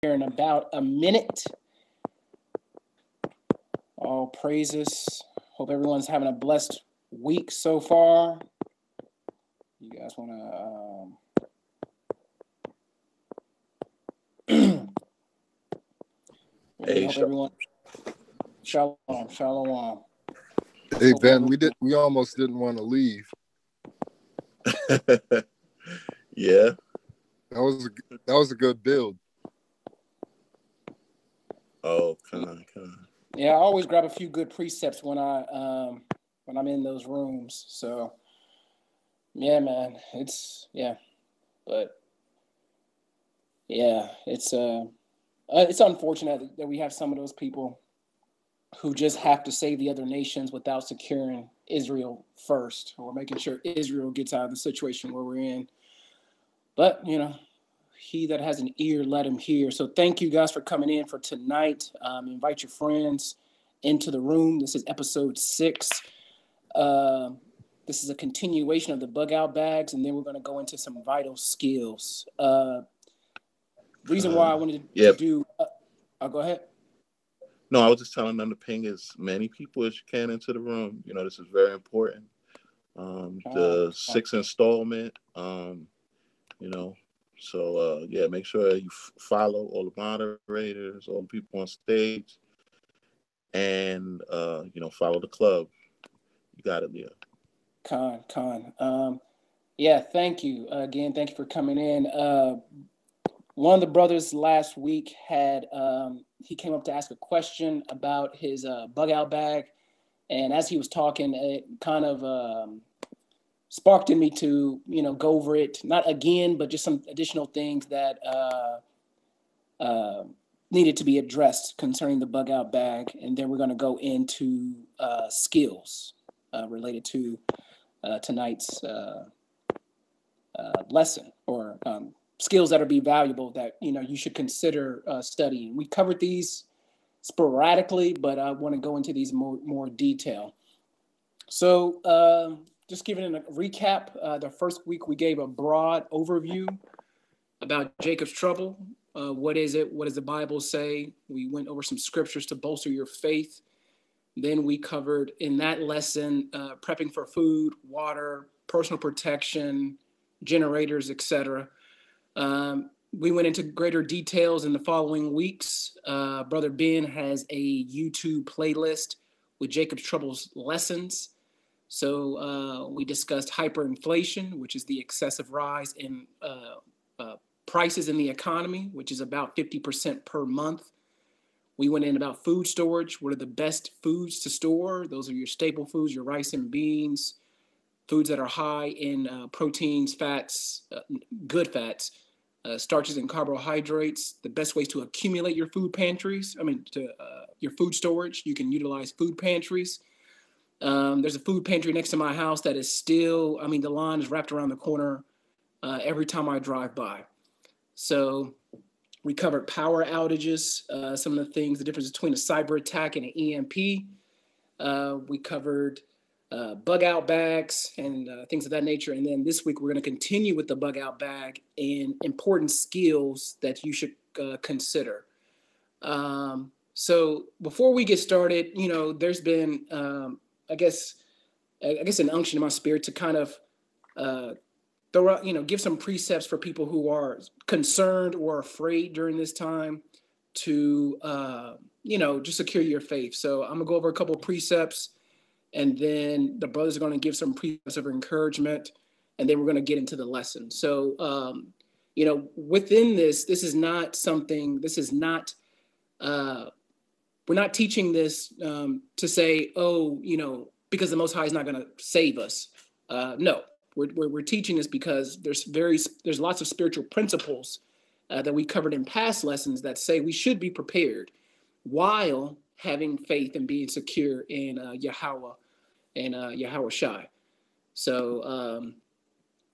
here in about a minute. All praises. Hope everyone's having a blessed week so far. You guys want to... Hey, hope everyone... Shalom, shalom. Hey, Ben, we almost didn't want to leave. Yeah. That was a good build. Oh, come on. Yeah, I always grab a few good precepts when I'm in those rooms. So, yeah, man, it's unfortunate that we have some of those people who just have to save the other nations without securing Israel first, or making sure Israel gets out of the situation where we're in. But, he that has an ear, let him hear. So thank you guys for coming in for tonight. Invite your friends into the room. This is episode 6. This is a continuation of the bug out bags, and then we're going to go into some vital skills. Reason why I wanted to do... go ahead. No, I was just telling them to ping as many people as you can into the room. This is very important. The 6th installment, So, make sure you follow all the moderators, all the people on stage, and, follow the club. You got it, Leah. Con. Thank you. Again, thank you for coming in. One of the brothers last week he came up to ask a question about his bug out bag. And as he was talking, it kind of sparked in me to, go over it, not again, but just some additional things that needed to be addressed concerning the bug out bag. And then we're going to go into skills related to tonight's lesson, or skills that would be valuable that, you should consider studying. We covered these sporadically, but I want to go into these more detail. So just giving a recap, the first week we gave a broad overview about Jacob's trouble. What is it? What does the Bible say? We went over some scriptures to bolster your faith. Then we covered in that lesson prepping for food, water, personal protection, generators, etc. We went into greater details in the following weeks. Brother Ben has a YouTube playlist with Jacob's Troubles lessons. So we discussed hyperinflation, which is the excessive rise in prices in the economy, which is about 50% per month. We went in about food storage. What are the best foods to store? Those are your staple foods, your rice and beans, foods that are high in proteins, fats, good fats, starches and carbohydrates. The best ways to accumulate your food pantries, your food storage. You can utilize food pantries. There's a food pantry next to my house that is still, the line is wrapped around the corner every time I drive by. So we covered power outages, some of the things, the difference between a cyber attack and an EMP. We covered bug out bags and things of that nature. And then this week, we're going to continue with the bug out bag and important skills that you should consider. So before we get started, there's been, I guess an unction in my spirit to kind of throw out, give some precepts for people who are concerned or afraid during this time to, just secure your faith. So I'm gonna go over a couple of precepts, and then the brothers are going to give some precepts of encouragement, and then we're going to get into the lesson. So, within this is not something, we're not teaching this to say, because the Most High is not going to save us. No, we're teaching this because there's lots of spiritual principles that we covered in past lessons that say we should be prepared while having faith and being secure in Yahweh and Yahweh Shai. So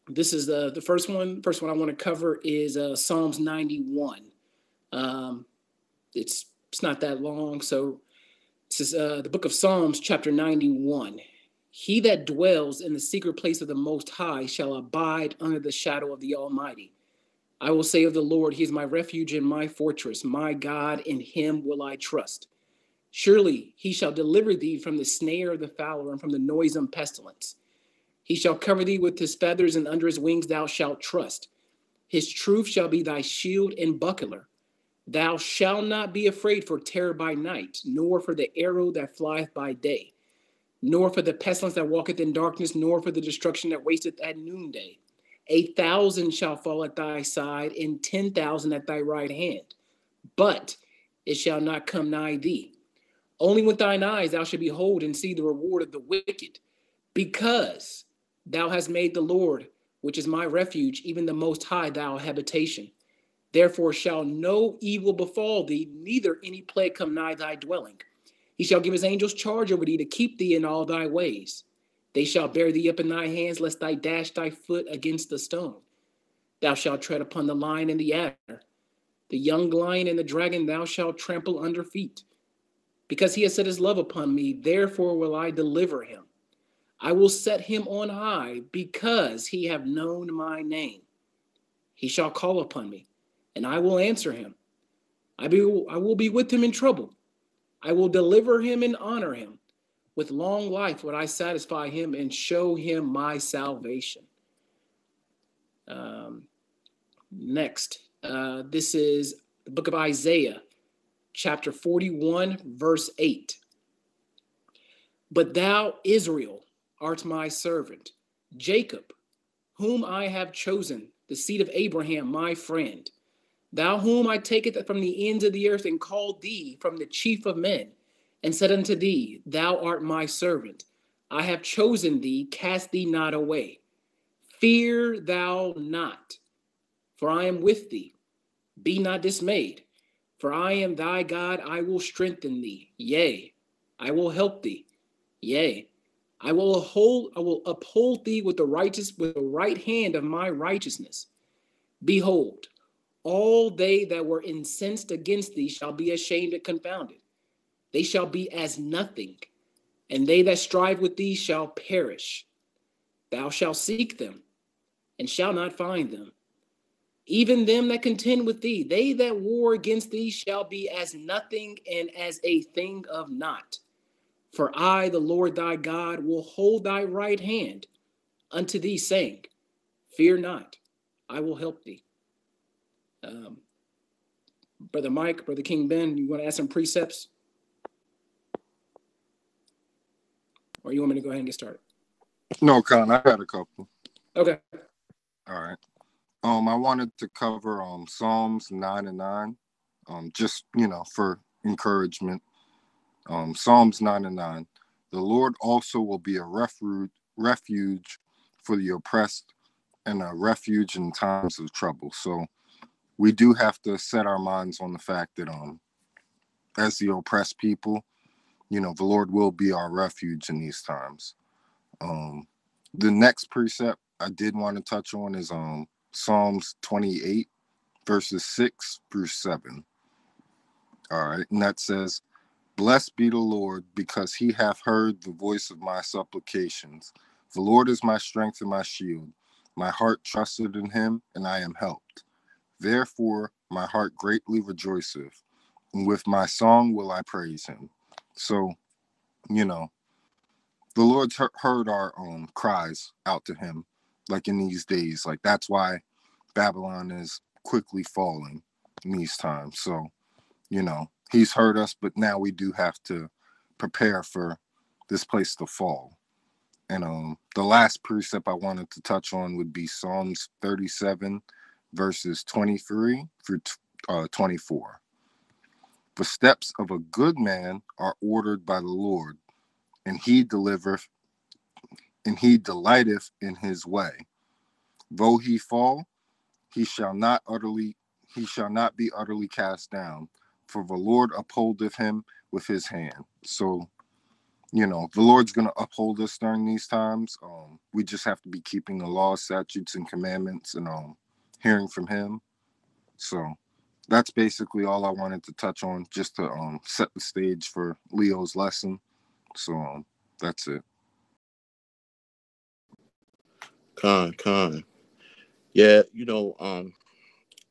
this is the first one. First one I want to cover is Psalms 91. It's not that long. So this is the book of Psalms, chapter 91. He that dwells in the secret place of the Most High shall abide under the shadow of the Almighty. I will say of the Lord, he is my refuge and my fortress. My God, in him will I trust. Surely he shall deliver thee from the snare of the fowler and from the noisome pestilence. He shall cover thee with his feathers, and under his wings thou shalt trust. His truth shall be thy shield and buckler. Thou shalt not be afraid for terror by night, nor for the arrow that flieth by day, nor for the pestilence that walketh in darkness, nor for the destruction that wasteth at noonday. 1,000 shall fall at thy side, and 10,000 at thy right hand, but it shall not come nigh thee. Only with thine eyes thou shalt behold and see the reward of the wicked, because thou hast made the Lord, which is my refuge, even the Most High, thy habitation. Therefore shall no evil befall thee, neither any plague come nigh thy dwelling. He shall give his angels charge over thee to keep thee in all thy ways. They shall bear thee up in thy hands, lest thou dash thy foot against the stone. Thou shalt tread upon the lion and the adder. The young lion and the dragon thou shalt trample under feet. Because he has set his love upon me, therefore will I deliver him. I will set him on high, because he have known my name. He shall call upon me, and I will answer him. I will be with him in trouble. I will deliver him and honor him. With long life would I satisfy him and show him my salvation. Next, this is the book of Isaiah, chapter 41, verse 8. But thou, Israel, art my servant, Jacob, whom I have chosen, the seed of Abraham, my friend. Thou whom I taketh from the ends of the earth, and called thee from the chief of men, and said unto thee, Thou art my servant. I have chosen thee, cast thee not away. Fear thou not, for I am with thee. Be not dismayed, for I am thy God. I will strengthen thee. Yea, I will help thee. Yea, I will uphold thee with the right hand of my righteousness. Behold, all they that were incensed against thee shall be ashamed and confounded. They shall be as nothing, and they that strive with thee shall perish. Thou shalt seek them, and shalt not find them. Even them that contend with thee, they that war against thee shall be as nothing and as a thing of naught. For I, the Lord thy God, will hold thy right hand unto thee, saying, Fear not, I will help thee. Brother Mike, Brother King Ben, you want to add some precepts? Or you want me to go ahead and get started? No, Con, I got a couple. Okay. All right. I wanted to cover Psalms 9 and 9. Just for encouragement. Psalms 9 and 9. The Lord also will be a refuge for the oppressed and a refuge in times of trouble. So we do have to set our minds on the fact that as the oppressed people, the Lord will be our refuge in these times. The next precept I did want to touch on is Psalms 28, verses 6 through 7. All right, and that says, Blessed be the Lord, because he hath heard the voice of my supplications. The Lord is my strength and my shield. My heart trusted in him, and I am helped. Therefore my heart greatly rejoiceth, and with my song will I praise him. So, the Lord's heard our cries out to him, like in these days. Like that's why Babylon is quickly falling in these times. So, he's heard us, but now we do have to prepare for this place to fall. And the last precept I wanted to touch on would be Psalms 37, verses 23 through 24. The steps of a good man are ordered by the Lord, and he delighteth in his way. Though he fall, he shall not be utterly cast down, for the Lord upholdeth him with his hand. So, the Lord's going to uphold us during these times. We just have to be keeping the laws, statutes, and commandments, and hearing from him. So that's basically all I wanted to touch on, just to set the stage for Leo's lesson. So that's it. Con. Yeah,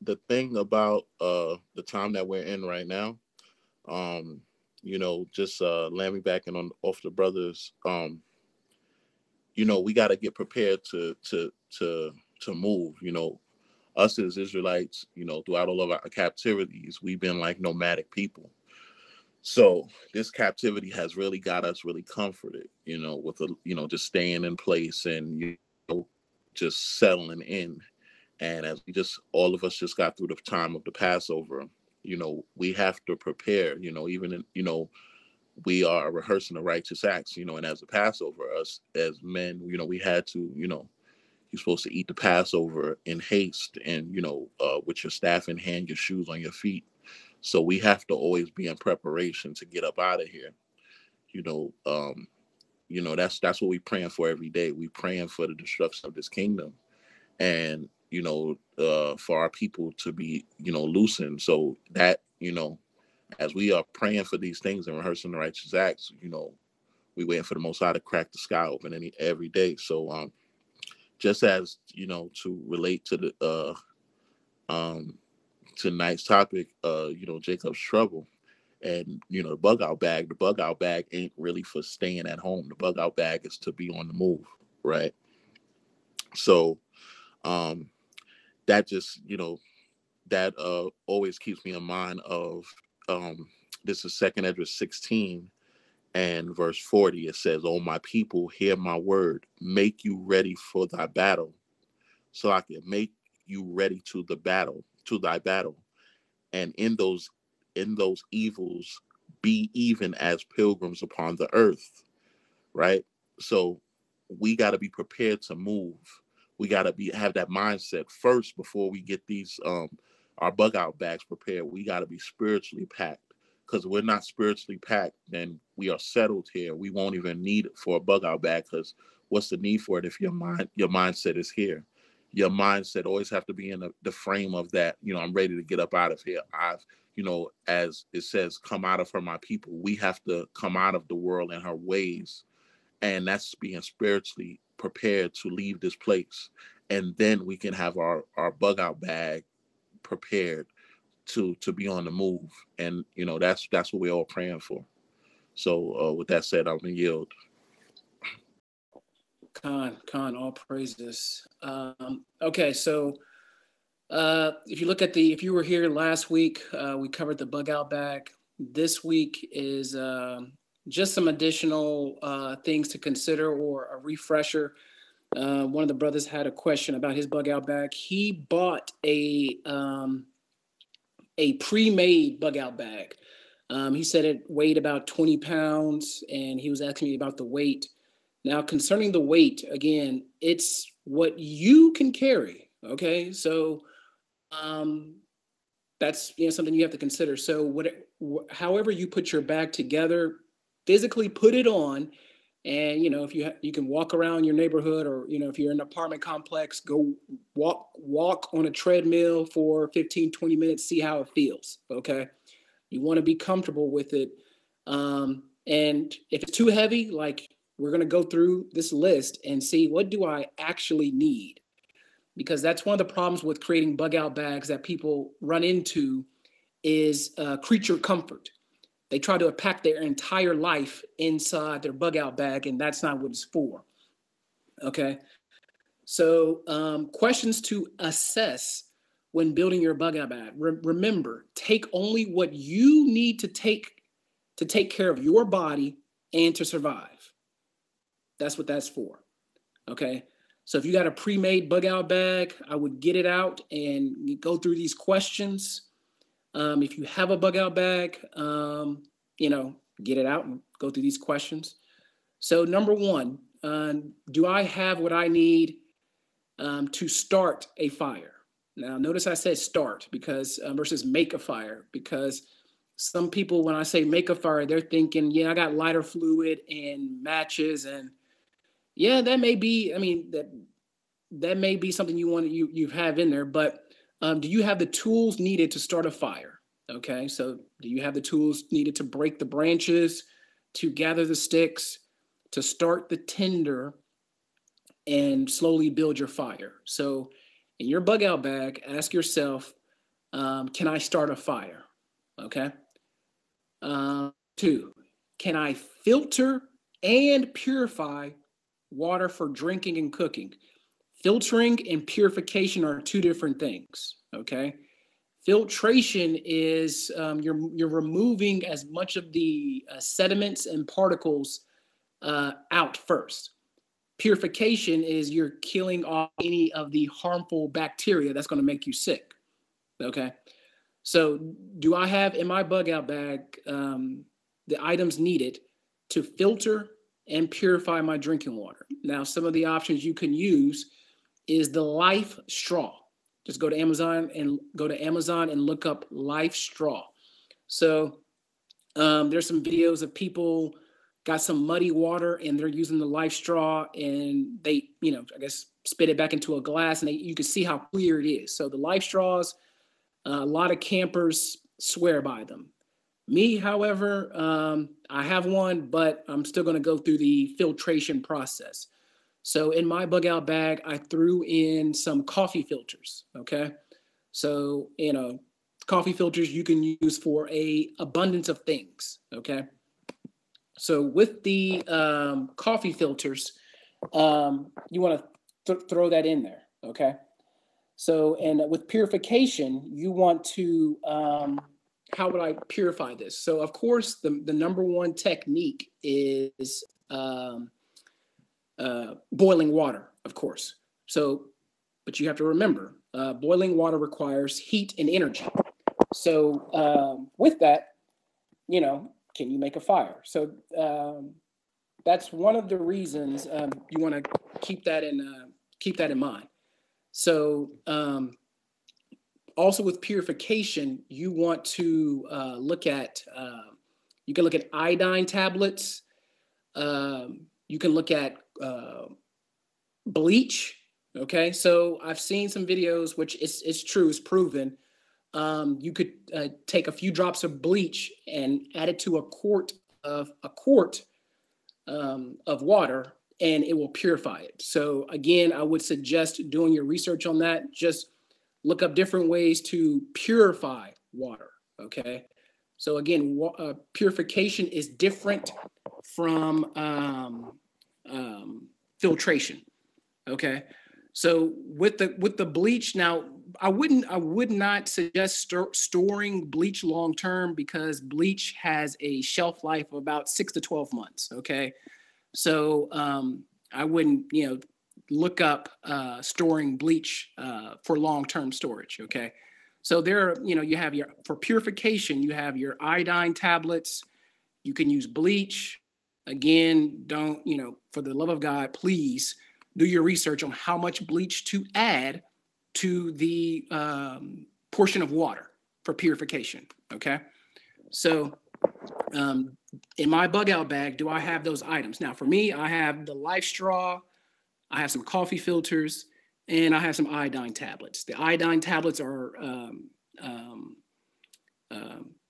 the thing about the time that we're in right now, just land me back and on off the brothers. We got to get prepared to move. Us as Israelites, throughout all of our captivities, we've been like nomadic people. So this captivity has really got us really comforted, with just staying in place and just settling in. And as all of us just got through the time of the Passover, we have to prepare. Even in, we are rehearsing the righteous acts. And as a Passover, us as men, we had to, you're supposed to eat the Passover in haste and, with your staff in hand, your shoes on your feet. So we have to always be in preparation to get up out of here. That's what we're praying for every day. We praying for the destruction of this kingdom and, for our people to be, loosened. So that, as we are praying for these things and rehearsing the righteous acts, we waiting for the Most High to crack the sky open every day. So, just as, to relate to the, tonight's topic, Jacob's trouble and, the bug out bag ain't really for staying at home. The bug out bag is to be on the move. Right. So, that just, that, always keeps me in mind of, this is 2nd Ezra 16 and verse 40. It says, "Oh, my people, hear my word, make you ready for thy battle. So I can make you ready to thy battle. And in those evils, be even as pilgrims upon the earth." Right. So we got to be prepared to move. We got to have that mindset first before we get these, our bug out bags prepared. We got to be spiritually packed, because we're not spiritually packed, then we are settled here. We won't even need it for a bug out bag, because what's the need for it if your mindset is here? Your mindset always have to be in the frame of that, I'm ready to get up out of here. As it says, come out of her, my people. We have to come out of the world and her ways. And that's being spiritually prepared to leave this place. And then we can have our bug out bag prepared to be on the move. And, that's what we're all praying for. So with that said, I'm going to yield. Con, all praises. Okay, so if you were here last week, we covered the bug out bag. This week is just some additional things to consider, or a refresher. One of the brothers had a question about his bug out bag. He bought a pre-made bug out bag. He said it weighed about 20 pounds, and he was asking me about the weight. Now, concerning the weight, again, it's what you can carry. Okay, so that's something you have to consider. So however you put your bag together, physically put it on, and if you can walk around your neighborhood, or if you're in an apartment complex, go walk on a treadmill for 15-20 minutes, see how it feels. Okay, you want to be comfortable with it, and if it's too heavy, like, we're going to go through this list and see, what do I actually need? Because that's one of the problems with creating bug out bags that people run into is creature comfort. They try to pack their entire life inside their bug out bag, and that's not what it's for. Okay. So questions to assess when building your bug out bag. Remember, take only what you need to take care of your body and to survive. That's what that's for. Okay. So if you got a pre-made bug out bag, I would get it out and go through these questions. If you have a bug out bag, get it out and go through these questions. So number one, do I have what I need to start a fire? Now, notice I said start because versus make a fire, because some people, when I say make a fire, they're thinking, yeah, I got lighter fluid and matches, and yeah, that may be. I mean, that may be something you have in there, but do you have the tools needed to start a fire? Okay, so do you have the tools needed to break the branches, to gather the sticks, to start the tinder, and slowly build your fire? So in your bug out bag, ask yourself, Can I start a fire? Okay. 2, can I filter and purify water for drinking and cooking? Filtering and purification are two different things. Okay. Filtration is you're removing as much of the sediments and particles out first. Purification is you're killing off any of the harmful bacteria that's going to make you sick. Okay. So, do I have in my bug out bag the items needed to filter and purify my drinking water? Now, some of the options you can use is the Life Straw. Just go to Amazon and look up Life Straw. So, there's some videos of people got some muddy water and they're using the Life Straw and they, I guess spit it back into a glass and you can see how clear it is. So the Life Straws, a lot of campers swear by them. Me, however, I have one, but I'm still going to go through the filtration process. So in my bug out bag, I threw in some coffee filters. Okay. So, coffee filters you can use for a abundance of things. Okay. So with the coffee filters, you want to throw that in there. Okay. So, and with purification, you want to, how would I purify this? So, of course, the number one technique is boiling water, of course. So, but you have to remember, boiling water requires heat and energy. So, with that, can you make a fire? So, that's one of the reasons you want to keep that in mind. So also with purification, you want to look at, you can look at iodine tablets. You can look at bleach. Okay. So I've seen some videos, which it's true, it's proven. You could take a few drops of bleach and add it to a quart of water, and it will purify it. So again, I would suggest doing your research on that. Just look up different ways to purify water. Okay. So again, purification is different from filtration. Okay. So with the bleach, now I would not suggest storing bleach long term because bleach has a shelf life of about 6 to 12 months. Okay. So I wouldn't, look up storing bleach for long-term storage. Okay. So there are, you have for purification, you have your iodine tablets. You can use bleach. Again, don't, for the love of God, please do your research on how much bleach to add to the portion of water for purification. Okay. So in my bug out bag, do I have those items? Now, for me, I have the Life Straw, I have some coffee filters, and I have some iodine tablets. The iodine tablets are,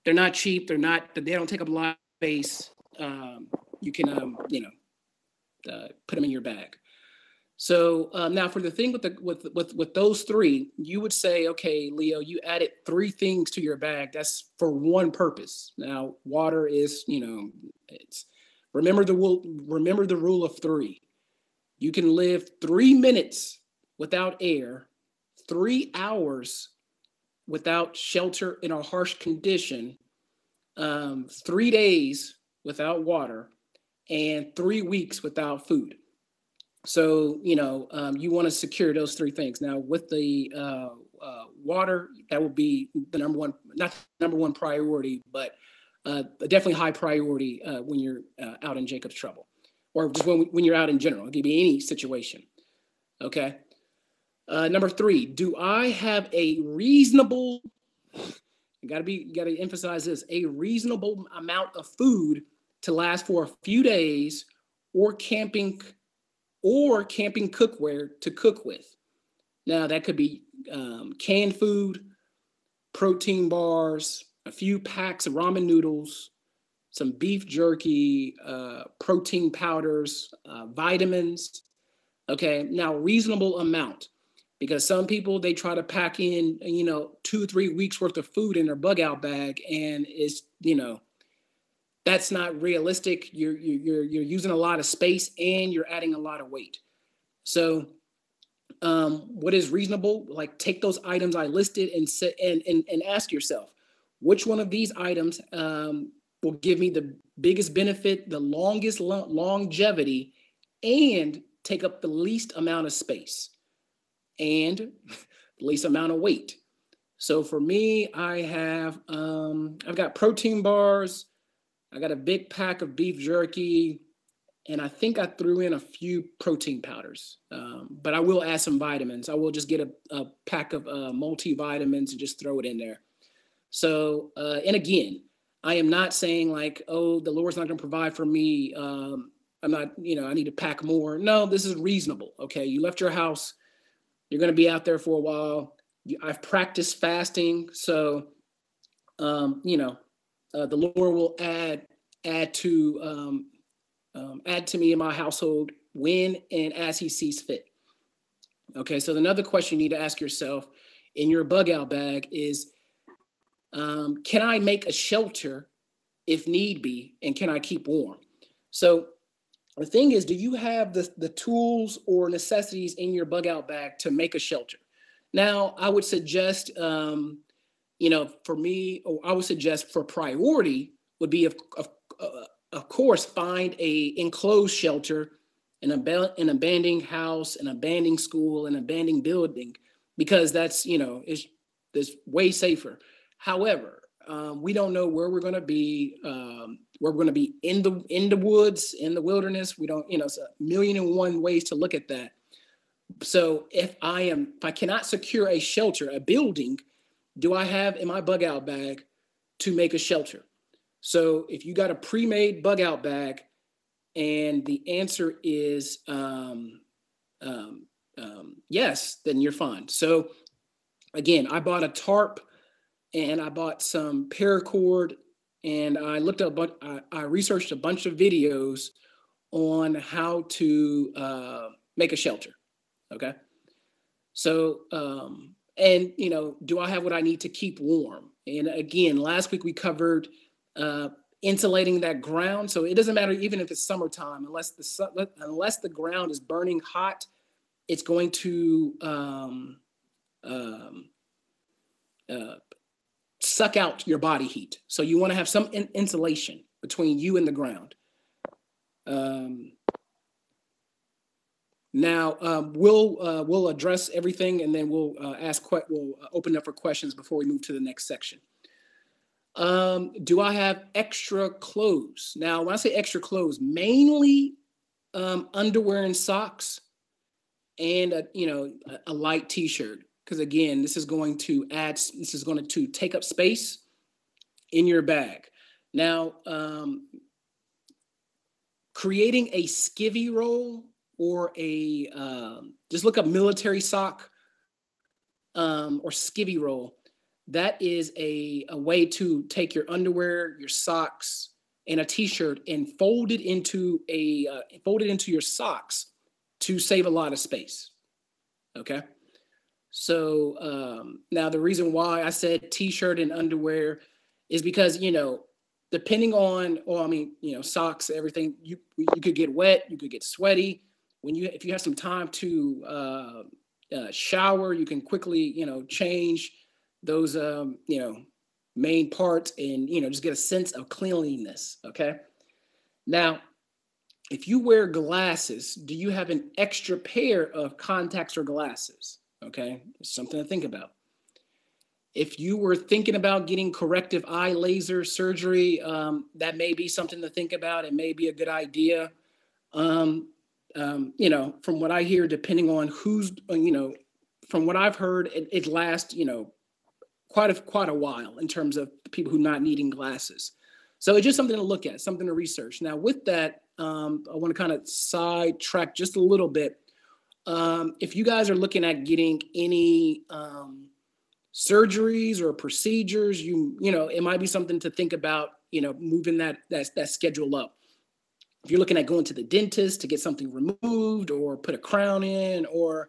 they're not cheap. They don't take up a lot of space. You can, put them in your bag. So now for the thing with those three, you would say, okay, Leo, you added 3 things to your bag. That's for one purpose. Now, water is, it's remember the rule of 3. You can live 3 minutes without air, 3 hours without shelter in a harsh condition, 3 days without water, and 3 weeks without food. So, you want to secure those 3 things. Now, with the water, that would be the number one, not number one priority, but definitely high priority when you're out in Jacob's trouble, or just when you're out in general. It could be any situation. Okay. Number 3, do I have a reasonable, you got to emphasize this, a reasonable amount of food to last for a few days, or camping cookware to cook with. Now that could be canned food, protein bars, a few packs of ramen noodles, some beef jerky, protein powders, vitamins. Okay, now reasonable amount. because some people, they try to pack in, 2 or 3 weeks worth of food in their bug out bag, and it's, that's not realistic. You're using a lot of space and you're adding a lot of weight. So what is reasonable? Like, take those items I listed and sit and ask yourself, which one of these items will give me the biggest benefit, the longest longevity, and take up the least amount of space and the least amount of weight. So for me, I've got protein bars. I got a big pack of beef jerky, and I think I threw in a few protein powders. But I will add some vitamins. I will just get a pack of multivitamins and just throw it in there. So, and again, I am not saying like, oh, the Lord's not going to provide for me. I'm not, I need to pack more. No, this is reasonable. Okay, you left your house. You're going to be out there for a while. I've practiced fasting, so the Lord will add to me in my household when and as He sees fit. Okay, so another question you need to ask yourself in your bug out bag is, can I make a shelter if need be, and can I keep warm? So the thing is, do you have the tools or necessities in your bug out bag to make a shelter? Now, I would suggest, for me, or I would suggest for priority would be, of course, find a enclosed shelter, an abandoned house, an abandoned school, an abandoned building, because that's, it's way safer. However, we don't know where we're going to be. We're going to be in the woods, in the wilderness. We don't, it's a million and one ways to look at that. So if I cannot secure a shelter, a building, do I have in my bug out bag to make a shelter? So if you got a pre-made bug out bag and the answer is yes, then you're fine. So again, I bought a tarp and I bought some paracord, and I looked up, I researched a bunch of videos on how to make a shelter. Okay. So, and do I have what I need to keep warm? And again, last week we covered insulating that ground. So it doesn't matter even if it's summertime, unless the ground is burning hot, it's going to suck out your body heat. So you want to have some insulation between you and the ground. Now we'll address everything, and then we'll open up for questions before we move to the next section. Do I have extra clothes? Now, when I say extra clothes, mainly underwear and socks, and a light T-shirt, because again, this is going to take up space in your bag. Now, creating a skivvy roll, or just look up military sock or skivvy roll. That is a way to take your underwear, your socks, and a T-shirt and fold it into your socks to save a lot of space. Okay. So now the reason why I said T-shirt and underwear is because, depending on, socks, everything, you could get wet, you could get sweaty. If you have some time to shower, you can quickly, change those, main parts and, just get a sense of cleanliness. Okay. Now, if you wear glasses, do you have an extra pair of contacts or glasses? Okay. It's something to think about. If you were thinking about getting corrective eye laser surgery, that may be something to think about. It may be a good idea. From what I hear, depending on from what I've heard, it lasts, quite a while in terms of people who are not needing glasses. So it's just something to look at, something to research. Now, with that, I want to kind of sidetrack just a little bit. If you guys are looking at getting any surgeries or procedures, it might be something to think about, moving that schedule up. If you're looking at going to the dentist to get something removed or put a crown in, or,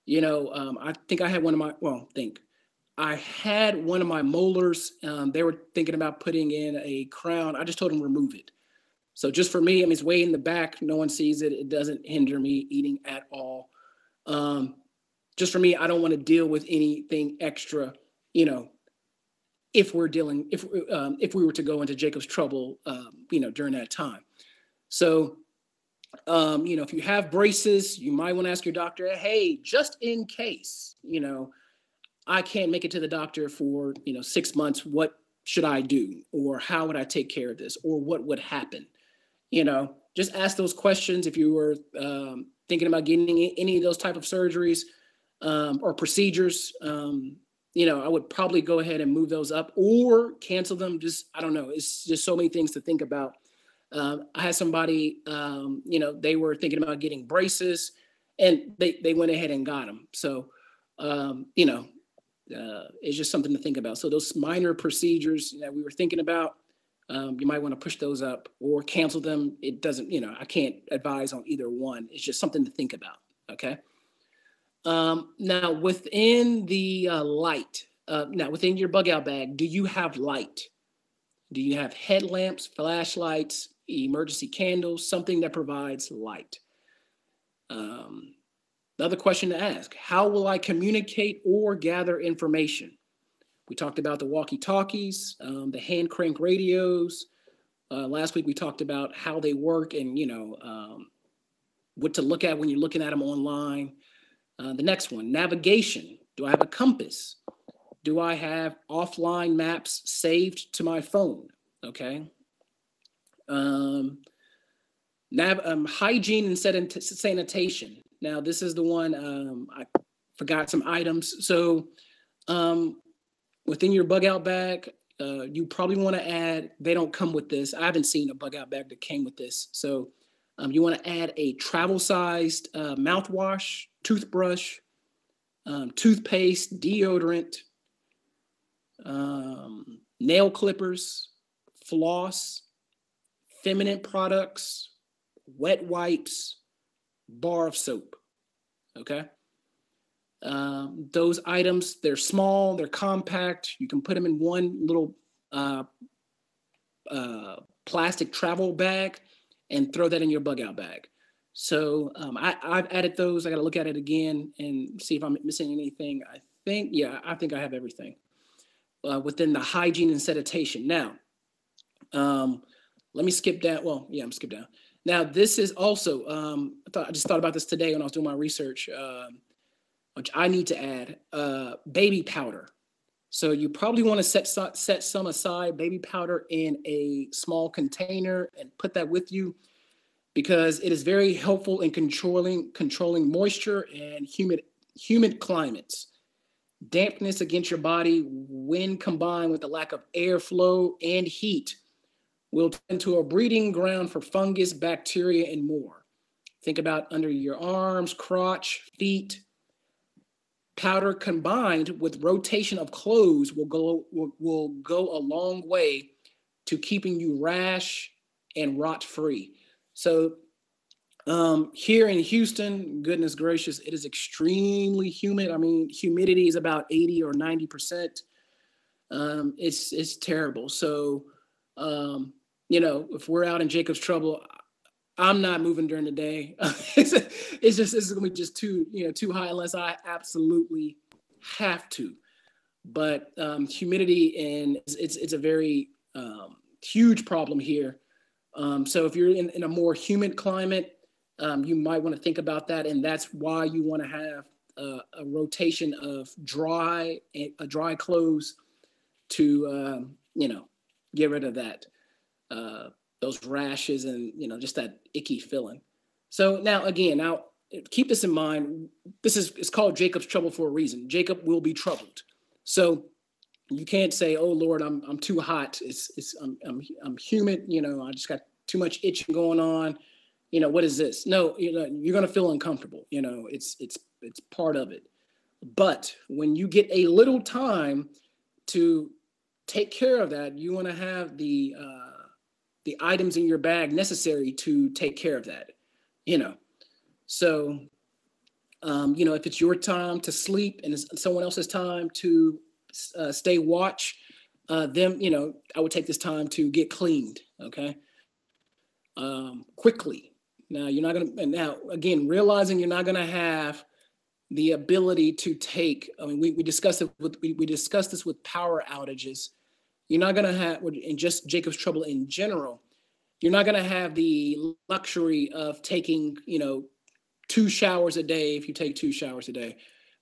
I think I had one of my, I had one of my molars. They were thinking about putting in a crown. I just told them remove it. So just for me, I mean, it's way in the back. No one sees it. It doesn't hinder me eating at all. Um, just for me, I don't want to deal with anything extra, you know, if we were to go into Jacob's trouble, during that time. So, if you have braces, you might want to ask your doctor, hey, just in case, I can't make it to the doctor for, 6 months. What should I do? Or how would I take care of this? Or what would happen? Just ask those questions if you were thinking about getting any of those type of surgeries or procedures. I would probably go ahead and move those up or cancel them. Just, I don't know. It's just so many things to think about. I had somebody, they were thinking about getting braces and they went ahead and got them. So, it's just something to think about. So those minor procedures that we were thinking about, you might want to push those up or cancel them. It doesn't, I can't advise on either one. It's just something to think about. Okay. Now within the light, within your bug out bag, do you have light? Do you have headlamps, flashlights, emergency candles, something that provides light? Another question to ask, how will I communicate or gather information? We talked about the walkie-talkies, the hand crank radios. Last week we talked about how they work and, what to look at when you're looking at them online. The next one, navigation. Do I have a compass? Do I have offline maps saved to my phone? Okay. Hygiene and sanitation. Now, this is the one I forgot some items. So within your bug out bag, you probably want to add, they don't come with this. I haven't seen a bug out bag that came with this. So you want to add a travel-sized mouthwash, toothbrush, toothpaste, deodorant, nail clippers, floss, feminine products, wet wipes, bar of soap. Okay. Those items, they're small, they're compact. You can put them in one little plastic travel bag and throw that in your bug out bag. So I've added those. I got to look at it again and see if I'm missing anything. I think I have everything within the hygiene and sanitation. Now, let me skip down. Well, yeah, I'm skip down. Now, this is also, I just thought about this today when I was doing my research, which I need to add, baby powder. So you probably want to set some aside, baby powder in a small container and put that with you because it is very helpful in controlling moisture and humid climates. Dampness against your body when combined with the lack of airflow and heat will turn into a breeding ground for fungus, bacteria, and more. Think about under your arms, crotch, feet. Powder combined with rotation of clothes will go a long way to keeping you rash and rot free. So here in Houston, goodness gracious, it is extremely humid. I mean, humidity is about 80 or 90%. It's terrible. So, if we're out in Jacob's trouble, I'm not moving during the day. It's gonna be just too high unless I absolutely have to. But humidity and it's a very huge problem here. So if you're in a more humid climate, you might want to think about that, and that's why you want to have a rotation of dry clothes to get rid of that. Those rashes and, just that icky feeling. So now keep this in mind. It's called Jacob's trouble for a reason. Jacob will be troubled. So you can't say, "Oh Lord, I'm too hot. I'm humid. I just got too much itching going on. What is this?" No, you're gonna feel uncomfortable. It's part of it. But when you get a little time to take care of that, you want to have the items in your bag necessary to take care of that, So If it's your time to sleep and it's someone else's time to stay watch, I would take this time to get cleaned, okay, quickly. Now you're not gonna. And now again, realizing you're not gonna have the ability to take. I mean, we discussed it with we discussed this with power outages. You're not gonna have, and just Jacob's trouble in general. You're not gonna have the luxury of taking, 2 showers a day if you take 2 showers a day.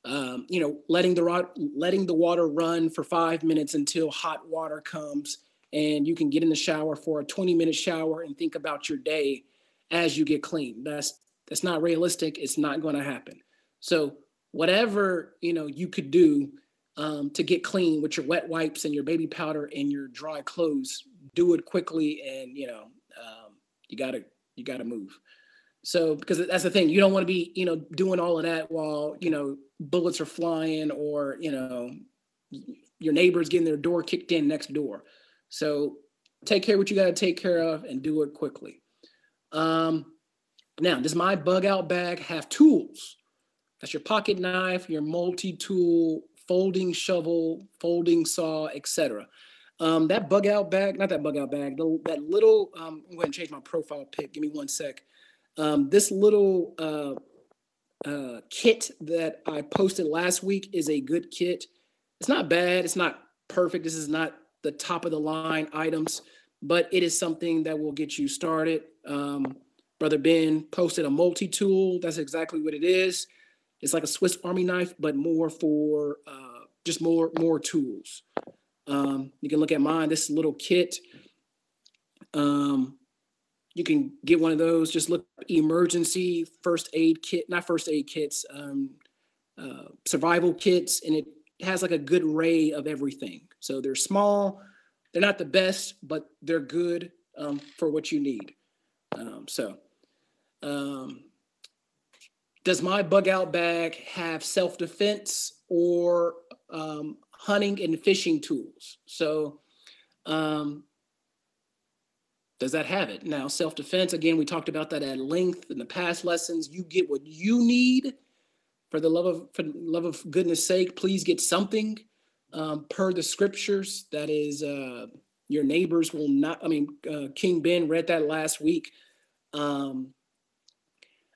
Letting the water run for 5 minutes until hot water comes, and you can get in the shower for a 20-minute shower and think about your day as you get clean. That's not realistic. It's not going to happen. So whatever you could do to get clean with your wet wipes and your baby powder and your dry clothes, do it quickly, and you gotta move. So, because that's the thing, you don't want to be, doing all of that while, bullets are flying, or, your neighbor's getting their door kicked in next door. So take care of what you got to take care of and do it quickly. Now, does my bug out bag have tools? That's your pocket knife, your multi-tool, folding shovel, folding saw, etc. That bug out bag, not that bug out bag, that little, I'm going to change my profile pic. Give me 1 sec. This little kit that I posted last week is a good kit. It's not bad. It's not perfect. This is not the top of the line items, but it is something that will get you started. Brother Ben posted a multi-tool. That's exactly what it is. It's like a Swiss Army knife, but more for just more tools. You can look at mine. This little kit. You can get one of those. Just look emergency first aid kit, not first aid kits, survival kits, and it has like a good array of everything. So they're small. They're not the best, but they're good for what you need. Does my bug out bag have self-defense or hunting and fishing tools? So does that have it? Now, self-defense, again, we talked about that at length in the past lessons. You get what you need. For the love of goodness sake, please get something per the scriptures. That is, your neighbors will not. King Ben read that last week. Not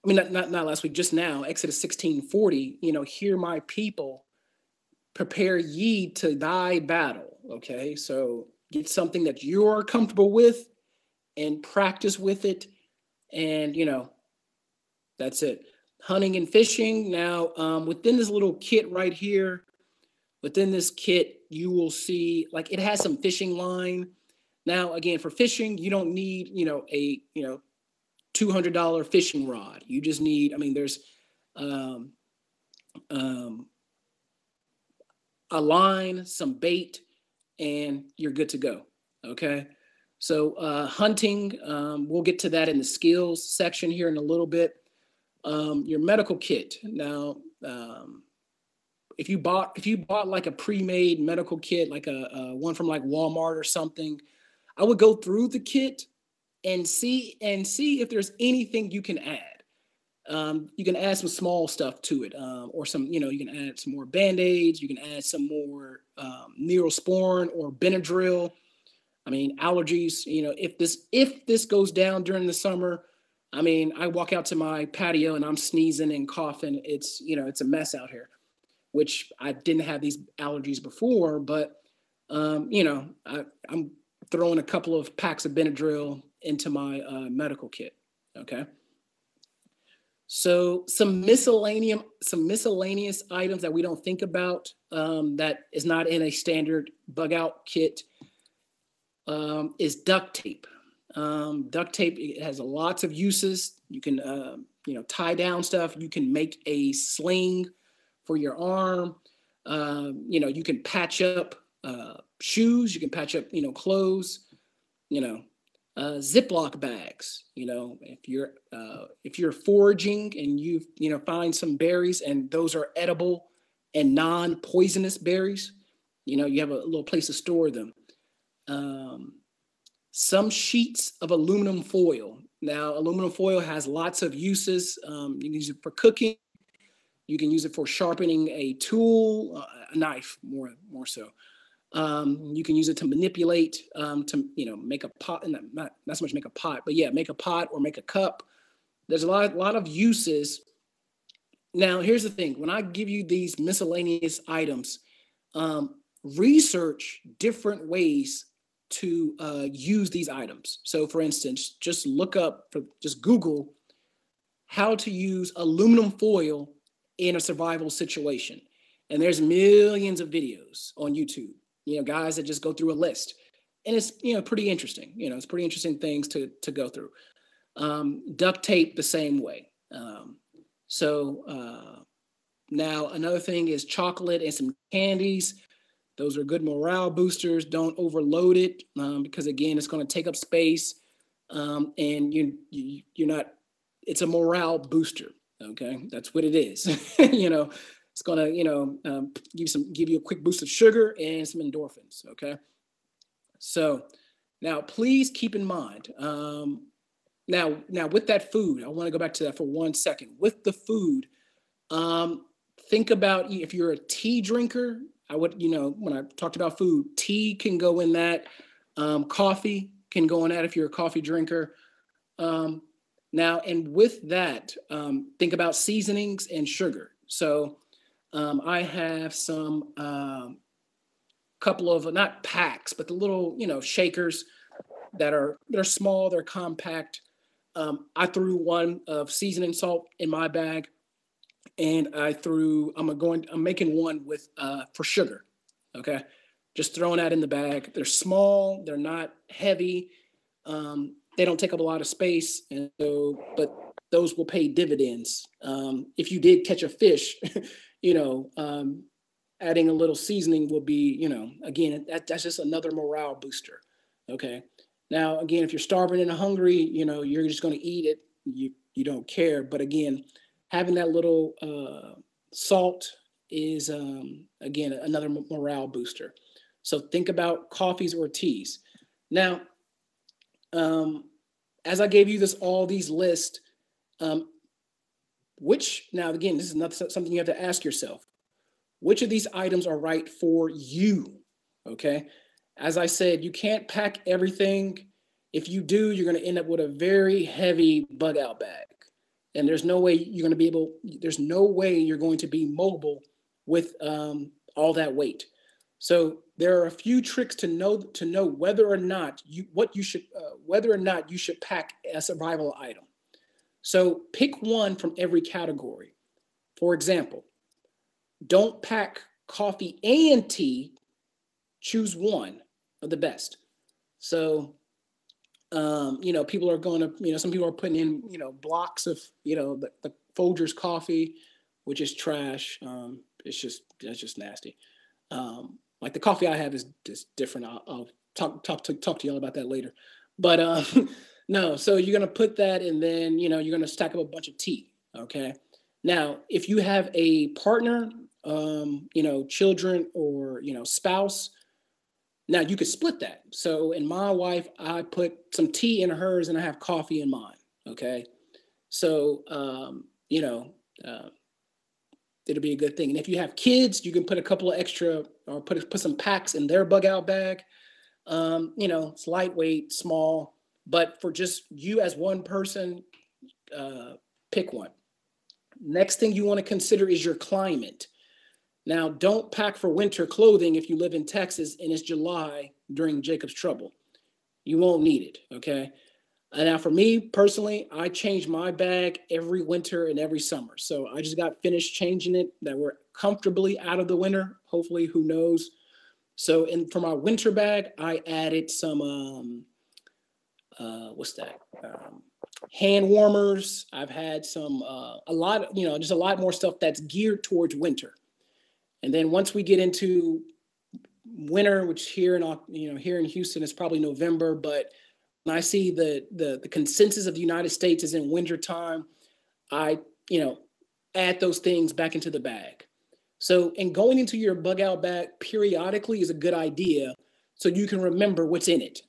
last week, just now. Exodus 16:40. Hear my people, prepare ye to thy battle. Okay, so get something that you're comfortable with and practice with it, and that's it. Hunting and fishing. Now, within this little kit right here, within this kit, you will see like it has some fishing line. Now, again, for fishing, you don't need a $200 fishing rod. You just need. There's a line, some bait, and you're good to go. Okay. So hunting, we'll get to that in the skills section here in a little bit. Your medical kit. Now, if you bought like a pre-made medical kit, like a one from like Walmart or something, I would go through the kit and see if there's anything you can add. You can add some small stuff to it, or some, you can add some more Band-Aids. You can add some more Neosporin or Benadryl. Allergies. If this goes down during the summer, I walk out to my patio and I'm sneezing and coughing. It's a mess out here, which I didn't have these allergies before, but I'm throwing a couple of packs of Benadryl into my medical kit. Okay. So some miscellaneous items that we don't think about that is not in a standard bug out kit is duct tape. Duct tape, it has lots of uses. You can tie down stuff. You can make a sling for your arm. You can patch up shoes. You can patch up clothes. Ziploc bags. If you're foraging and you find some berries and those are edible and non-poisonous berries, you have a little place to store them. Some sheets of aluminum foil. Now, aluminum foil has lots of uses. You can use it for cooking. You can use it for sharpening a tool, a knife, more so. You can use it to manipulate, to make a pot, and not so much make a pot, but yeah, make a pot or make a cup. There's a lot of uses. Now, here's the thing: when I give you these miscellaneous items, research different ways to use these items. So, for instance, just Google how to use aluminum foil in a survival situation, and there's millions of videos on YouTube. Guys that just go through a list, and it's pretty interesting. It's pretty interesting things to go through. Duct tape the same way. Now another thing is chocolate and some candies. Those are good morale boosters. Don't overload it, because again, it's going to take up space, and you're not. It's a morale booster. Okay, that's what it is. It's going to give you a quick boost of sugar and some endorphins. Okay, so now please keep in mind. Now with that food, I want to go back to that for 1 second. With the food, think about if you're a tea drinker. I would, when I talked about food, tea can go in that. Coffee can go in that if you're a coffee drinker. Now, and with that, think about seasonings and sugar. So I have some couple of, not packs, but the little, shakers they're small, they're compact. I threw one of seasoning salt in my bag, and I'm making one with for sugar. Okay, just throwing that in the bag. They're small, they're not heavy. They don't take up a lot of space, and but those will pay dividends. If you did catch a fish, adding a little seasoning will be, again, that's just another morale booster. Okay. Now, again, if you're starving and hungry, you're just going to eat it. You don't care. But again, having that little salt is, again, another morale booster. So think about coffees or teas. Now, as I gave you all these lists, now again, this is not something you have to ask yourself. Which of these items are right for you? Okay. As I said, you can't pack everything. If you do, you're going to end up with a very heavy bug out bag. And there's no way you're going to be mobile with all that weight. So there are a few tricks to know whether or not you should pack a survival item. So pick one from every category. For example, don't pack coffee and tea. Choose one of the best. So, people are going to, some people are putting in, blocks of, the Folgers coffee, which is trash. That's just nasty. Like the coffee I have is just different. I'll talk to y'all about that later. But no, so you're going to put that, and then, you're going to stack up a bunch of tea. Okay. Now, if you have a partner, children, or, spouse, now you could split that. So in my wife, I put some tea in hers and I have coffee in mine. Okay. So, it'll be a good thing. And if you have kids, you can put a couple of extra, or put some packs in their bug out bag. It's lightweight, small, but for just you as one person, pick one. Next thing you want to consider is your climate. Now, don't pack for winter clothing if you live in Texas and it's July during Jacob's trouble. You won't need it, okay? And now for me personally, I change my bag every winter and every summer. So I just got finished changing it, that we're comfortably out of the winter. Hopefully, who knows? So for my winter bag, I added some, hand warmers. I've had some, just a lot more stuff that's geared towards winter. And then once we get into winter, which here in Houston is probably November, but when I see the consensus of the United States is in winter time, I add those things back into the bag. So, and going into your bug out bag periodically is a good idea, so you can remember what's in it.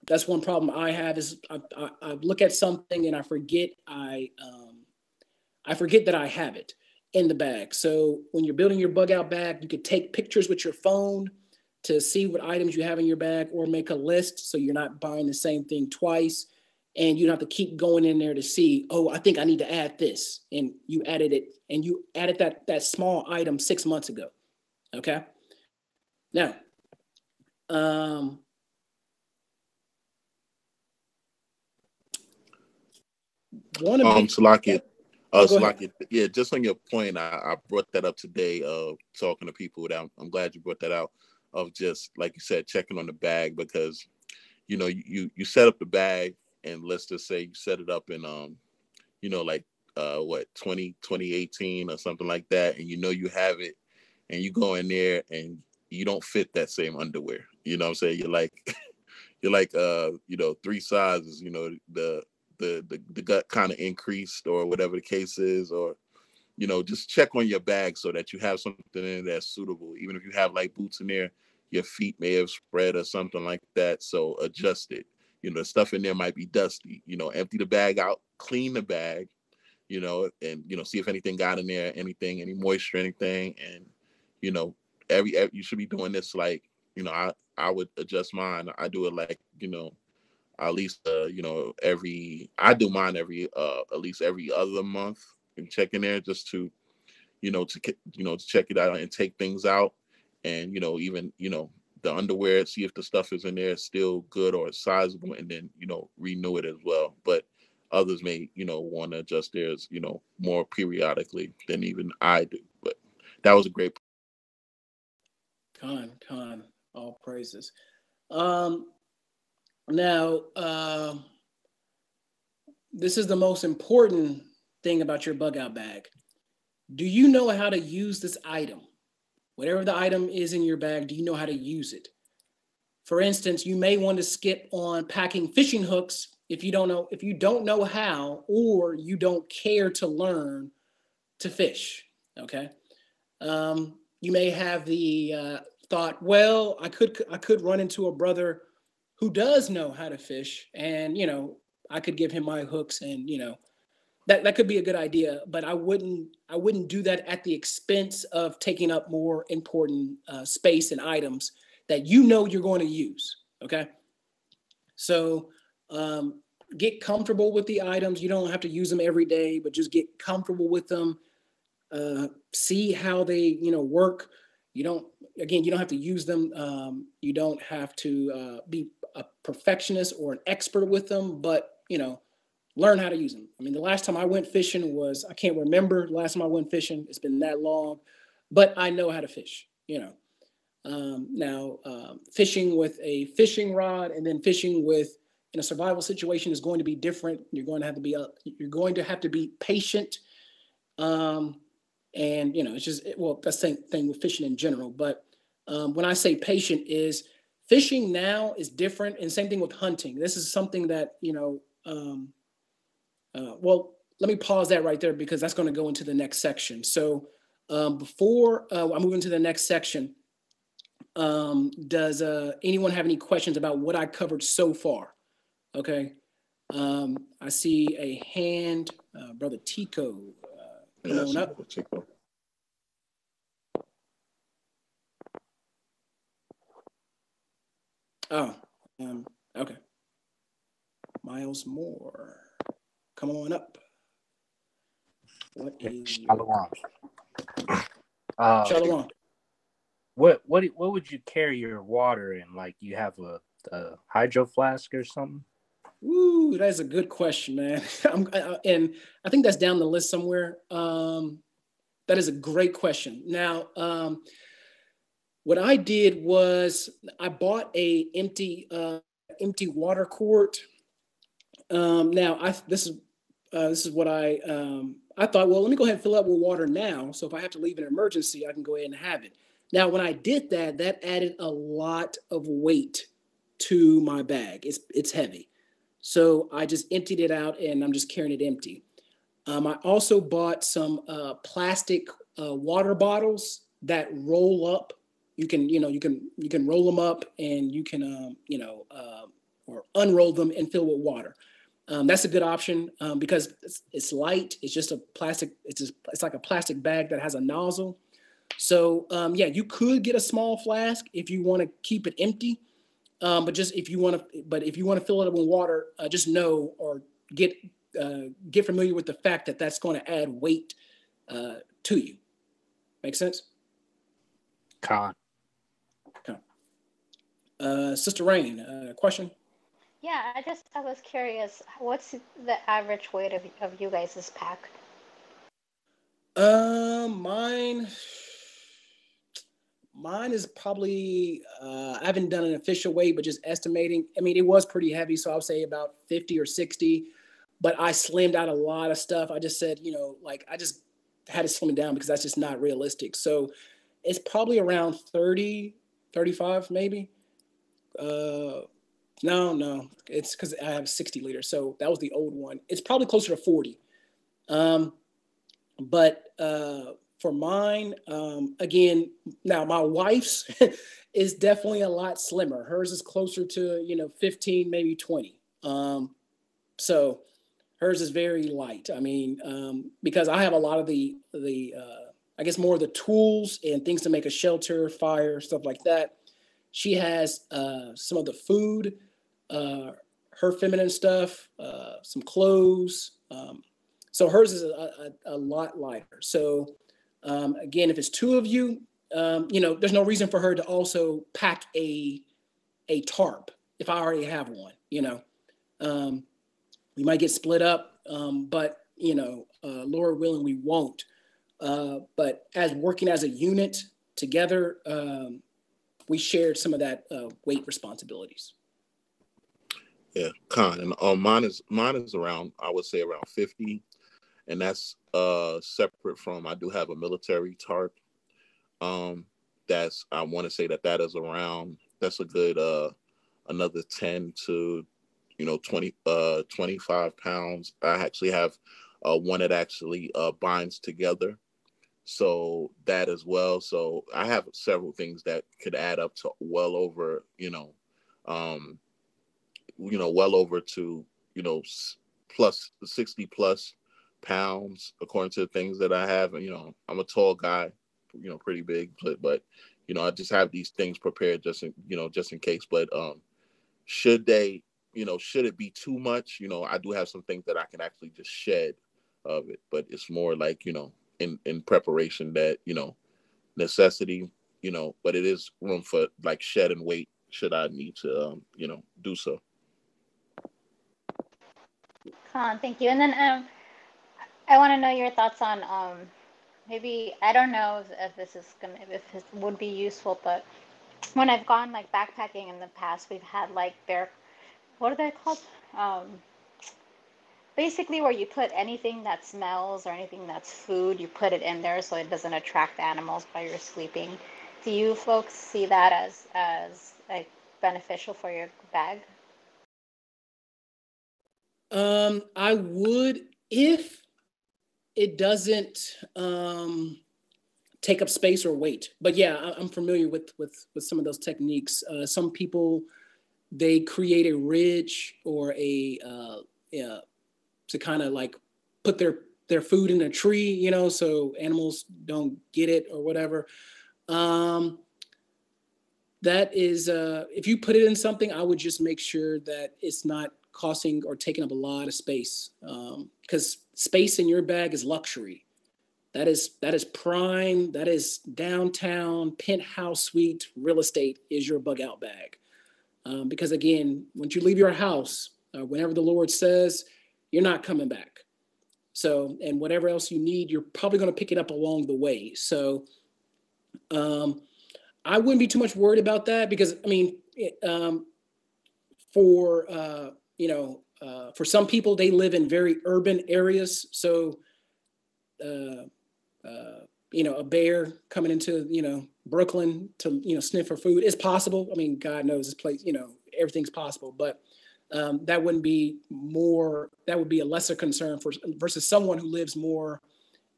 That's one problem I have is I look at something and I forget I I forget that I have it in the bag. So when you're building your bug out bag, you could take pictures with your phone to see what items you have in your bag, or make a list so you're not buying the same thing twice. And you don't have to keep going in there to see, oh, I think I need to add this. And you added it, and you added that small item 6 months ago. Okay. Now, want to be. Salaki, Oh, go ahead. Salaki, yeah, just on your point, I brought that up today, talking to people. That I'm glad you brought that out, of just like you said, checking on the bag, because you set up the bag, and let's just say you set it up in like what 2018 or something like that, and you have it, and you go in there and you don't fit that same underwear. You know what I'm saying? You're like you're like 3 sizes, the gut kind of increased, or whatever the case is, or just check on your bag so that you have something in there that's suitable. Even if you have like boots in there, your feet may have spread or something like that, so adjust it. The stuff in there might be dusty. Empty the bag out, clean the bag, and see if anything got in there, any moisture, anything. And every you should be doing this, like I would adjust mine. I do it like at least I do mine every at least every other month, and check in there just to to check it out and take things out. And even the underwear, see if the stuff is in there still good or sizable, and then renew it as well. But others may want to adjust theirs more periodically than even I do. But that was a great. Con, all praises. Now, this is the most important thing about your bug out bag. Do you know how to use this item? Whatever the item is in your bag, do you know how to use it? For instance, you may want to skip on packing fishing hooks if you don't know how, or you don't care to learn to fish. Okay. You may have the thought, well, I could run into a brother who does know how to fish, and I could give him my hooks, and that could be a good idea. But I wouldn't do that at the expense of taking up more important space and items that you're going to use. Okay, so get comfortable with the items. You don't have to use them every day, but just get comfortable with them. See how they work. You don't have to use them. You don't have to be a perfectionist or an expert with them, but learn how to use them. I mean, the last time I went fishing I can't remember the last time I went fishing. It's been that long, but I know how to fish. Now fishing with a fishing rod and then fishing in a survival situation is going to be different. You're going to have to be patient. And it's just, that's the same thing with fishing in general. But when I say patient, is fishing now is different, and same thing with hunting. This is something that well, let me pause that right there, because that's going to go into the next section. So before I move into the next section, does anyone have any questions about what I covered so far? Okay. I see a hand, Brother Tico. Come on up. Oh, okay. Miles Moore, come on up. What is Shalom? Shalom. What would you carry your water in? Like, you have a hydro flask or something? Ooh, that's a good question, man. And I think that's down the list somewhere. That is a great question. Now, what I did was I bought a empty water quart. Now, this is what I thought. Well, let me go ahead and fill up with water now. So if I have to leave in an emergency, I can go ahead and have it. Now, when I did that, that added a lot of weight to my bag. It's heavy. So I just emptied it out, and I'm just carrying it empty. I also bought some plastic water bottles that roll up. You can roll them up, and you can or unroll them and fill with water. That's a good option because it's light. It's just a plastic. It's like a plastic bag that has a nozzle. So yeah, you could get a small flask if you want to keep it empty. But just if you want to fill it up with water, just know or get familiar with the fact that that's going to add weight to you. Make sense? Con. Okay. Sister Rain, question? Yeah, I was curious. What's the average weight of you guys' pack? Mine is probably I haven't done an official weight, but just estimating. I mean, it was pretty heavy, so I would say about 50 or 60. But I slimmed out a lot of stuff. I just said, like I just had to slim it down because that's just not realistic. So it's probably around 30, 35 maybe. No, it's because I have 60 liters. So that was the old one. It's probably closer to 40. But for mine, again, now my wife's is definitely a lot slimmer. Hers is closer to, 15, maybe 20. So hers is very light. I mean, because I have a lot of the I guess more of the tools and things to make a shelter, fire, stuff like that. She has some of the food, her feminine stuff, some clothes. So hers is a lot lighter. So again, if it's two of you, there's no reason for her to also pack a tarp if I already have one. We might get split up, but Lord willing, we won't. But as working as a unit together, we shared some of that weight responsibilities. Yeah, Con, and mine is around, I would say around 50, and that's separate from, I do have a military tarp. That's, I want to say that is around, that's a good another 10 to 25 pounds. I actually have one that actually binds together, so that as well. So I have several things that could add up to well over well over to plus 60 plus pounds according to the things that I have. And I'm a tall guy, pretty big, but I just have these things prepared just in case. But should it be too much, I do have some things that I can actually just shed of it, but it's more like in preparation that necessity, but it is room for like shed and weight should I need to do so. Thank you. And then I want to know your thoughts on maybe, I don't know if if it would be useful, but when I've gone like backpacking in the past, we've had like what are they called? Basically where you put anything that smells or anything that's food, you put it in there so it doesn't attract animals while you're sleeping. Do you folks see that as like beneficial for your bag? I would if it doesn't take up space or weight. But yeah, I'm familiar with some of those techniques. Some people, they create a ridge or to kind of like put their food in a tree, so animals don't get it or whatever. That is, if you put it in something, I would just make sure that it's not costing or taking up a lot of space, because space in your bag is luxury. That is prime. That is downtown penthouse suite real estate is your bug out bag. Because again, once you leave your house, whenever the Lord says, you're not coming back. So, and whatever else you need, you're probably going to pick it up along the way. So, I wouldn't be too much worried about that because I mean, for some people, they live in very urban areas. So, a bear coming into, Brooklyn to, sniff for food is possible. I mean, God knows this place, everything's possible, but that would be a lesser concern versus someone who lives more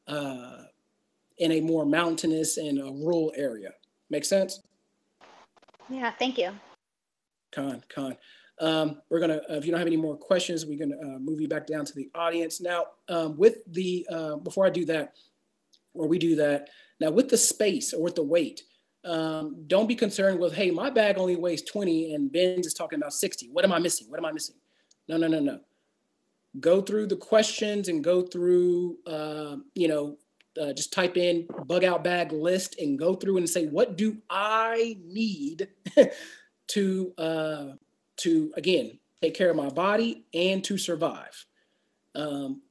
in a more mountainous and a rural area. Make sense? Yeah, thank you. Con. We're gonna, if you don't have any more questions, we're gonna move you back down to the audience. Now, with the, before I do that, or we do that, now with the space or with the weight, don't be concerned with, hey, my bag only weighs 20 and Ben's is talking about 60. What am I missing? What am I missing? No, no, no, no. Go through the questions and go through, just type in bug out bag list and go through and say, what do I need to again, take care of my body and to survive?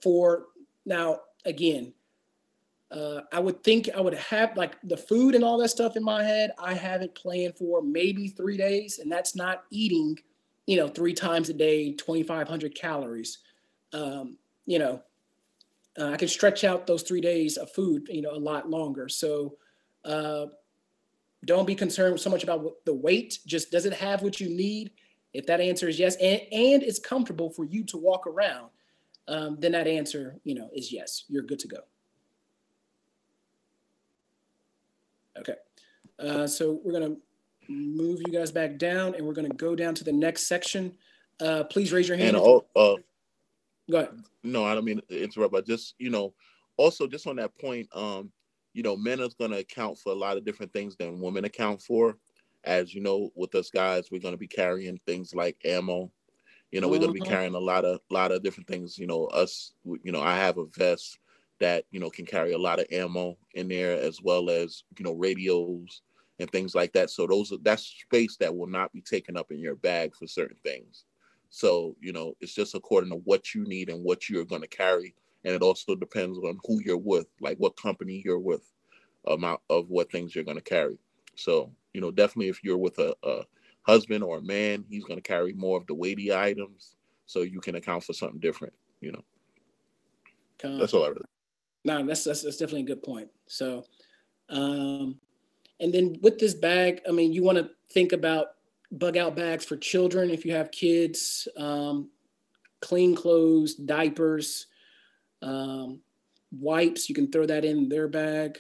For now, again, I would think I would have like the food and all that stuff in my head. I have it planned for maybe 3 days, and that's not eating, 3 times a day, 2,500 calories. I can stretch out those 3 days of food, a lot longer. So don't be concerned so much about the weight. Just, does it have what you need? If that answer is yes, and it's comfortable for you to walk around, then that answer, is yes. You're good to go. Okay. So we're going to move you guys back down, and we're going to go down to the next section. Please raise your hand. And go ahead. No, I don't mean to interrupt, but just, also just on that point, men are going to account for a lot of different things than women account for. As you know, with us guys, we're going to be carrying things like ammo. We're going to be carrying a lot of different things. I have a vest that, can carry a lot of ammo in there, as well as, radios and things like that. So that's space that will not be taken up in your bag for certain things. So, it's just according to what you need and what you're going to carry. And it also depends on who you're with, like what company you're with, amount of what things you're going to carry. So, definitely if you're with a husband or a man, he's going to carry more of the weighty items. So you can account for something different, That's all I really. No, that's definitely a good point. So, and then with this bag, you want to think about bug out bags for children. If you have kids, clean clothes, diapers, wipes, you can throw that in their bag.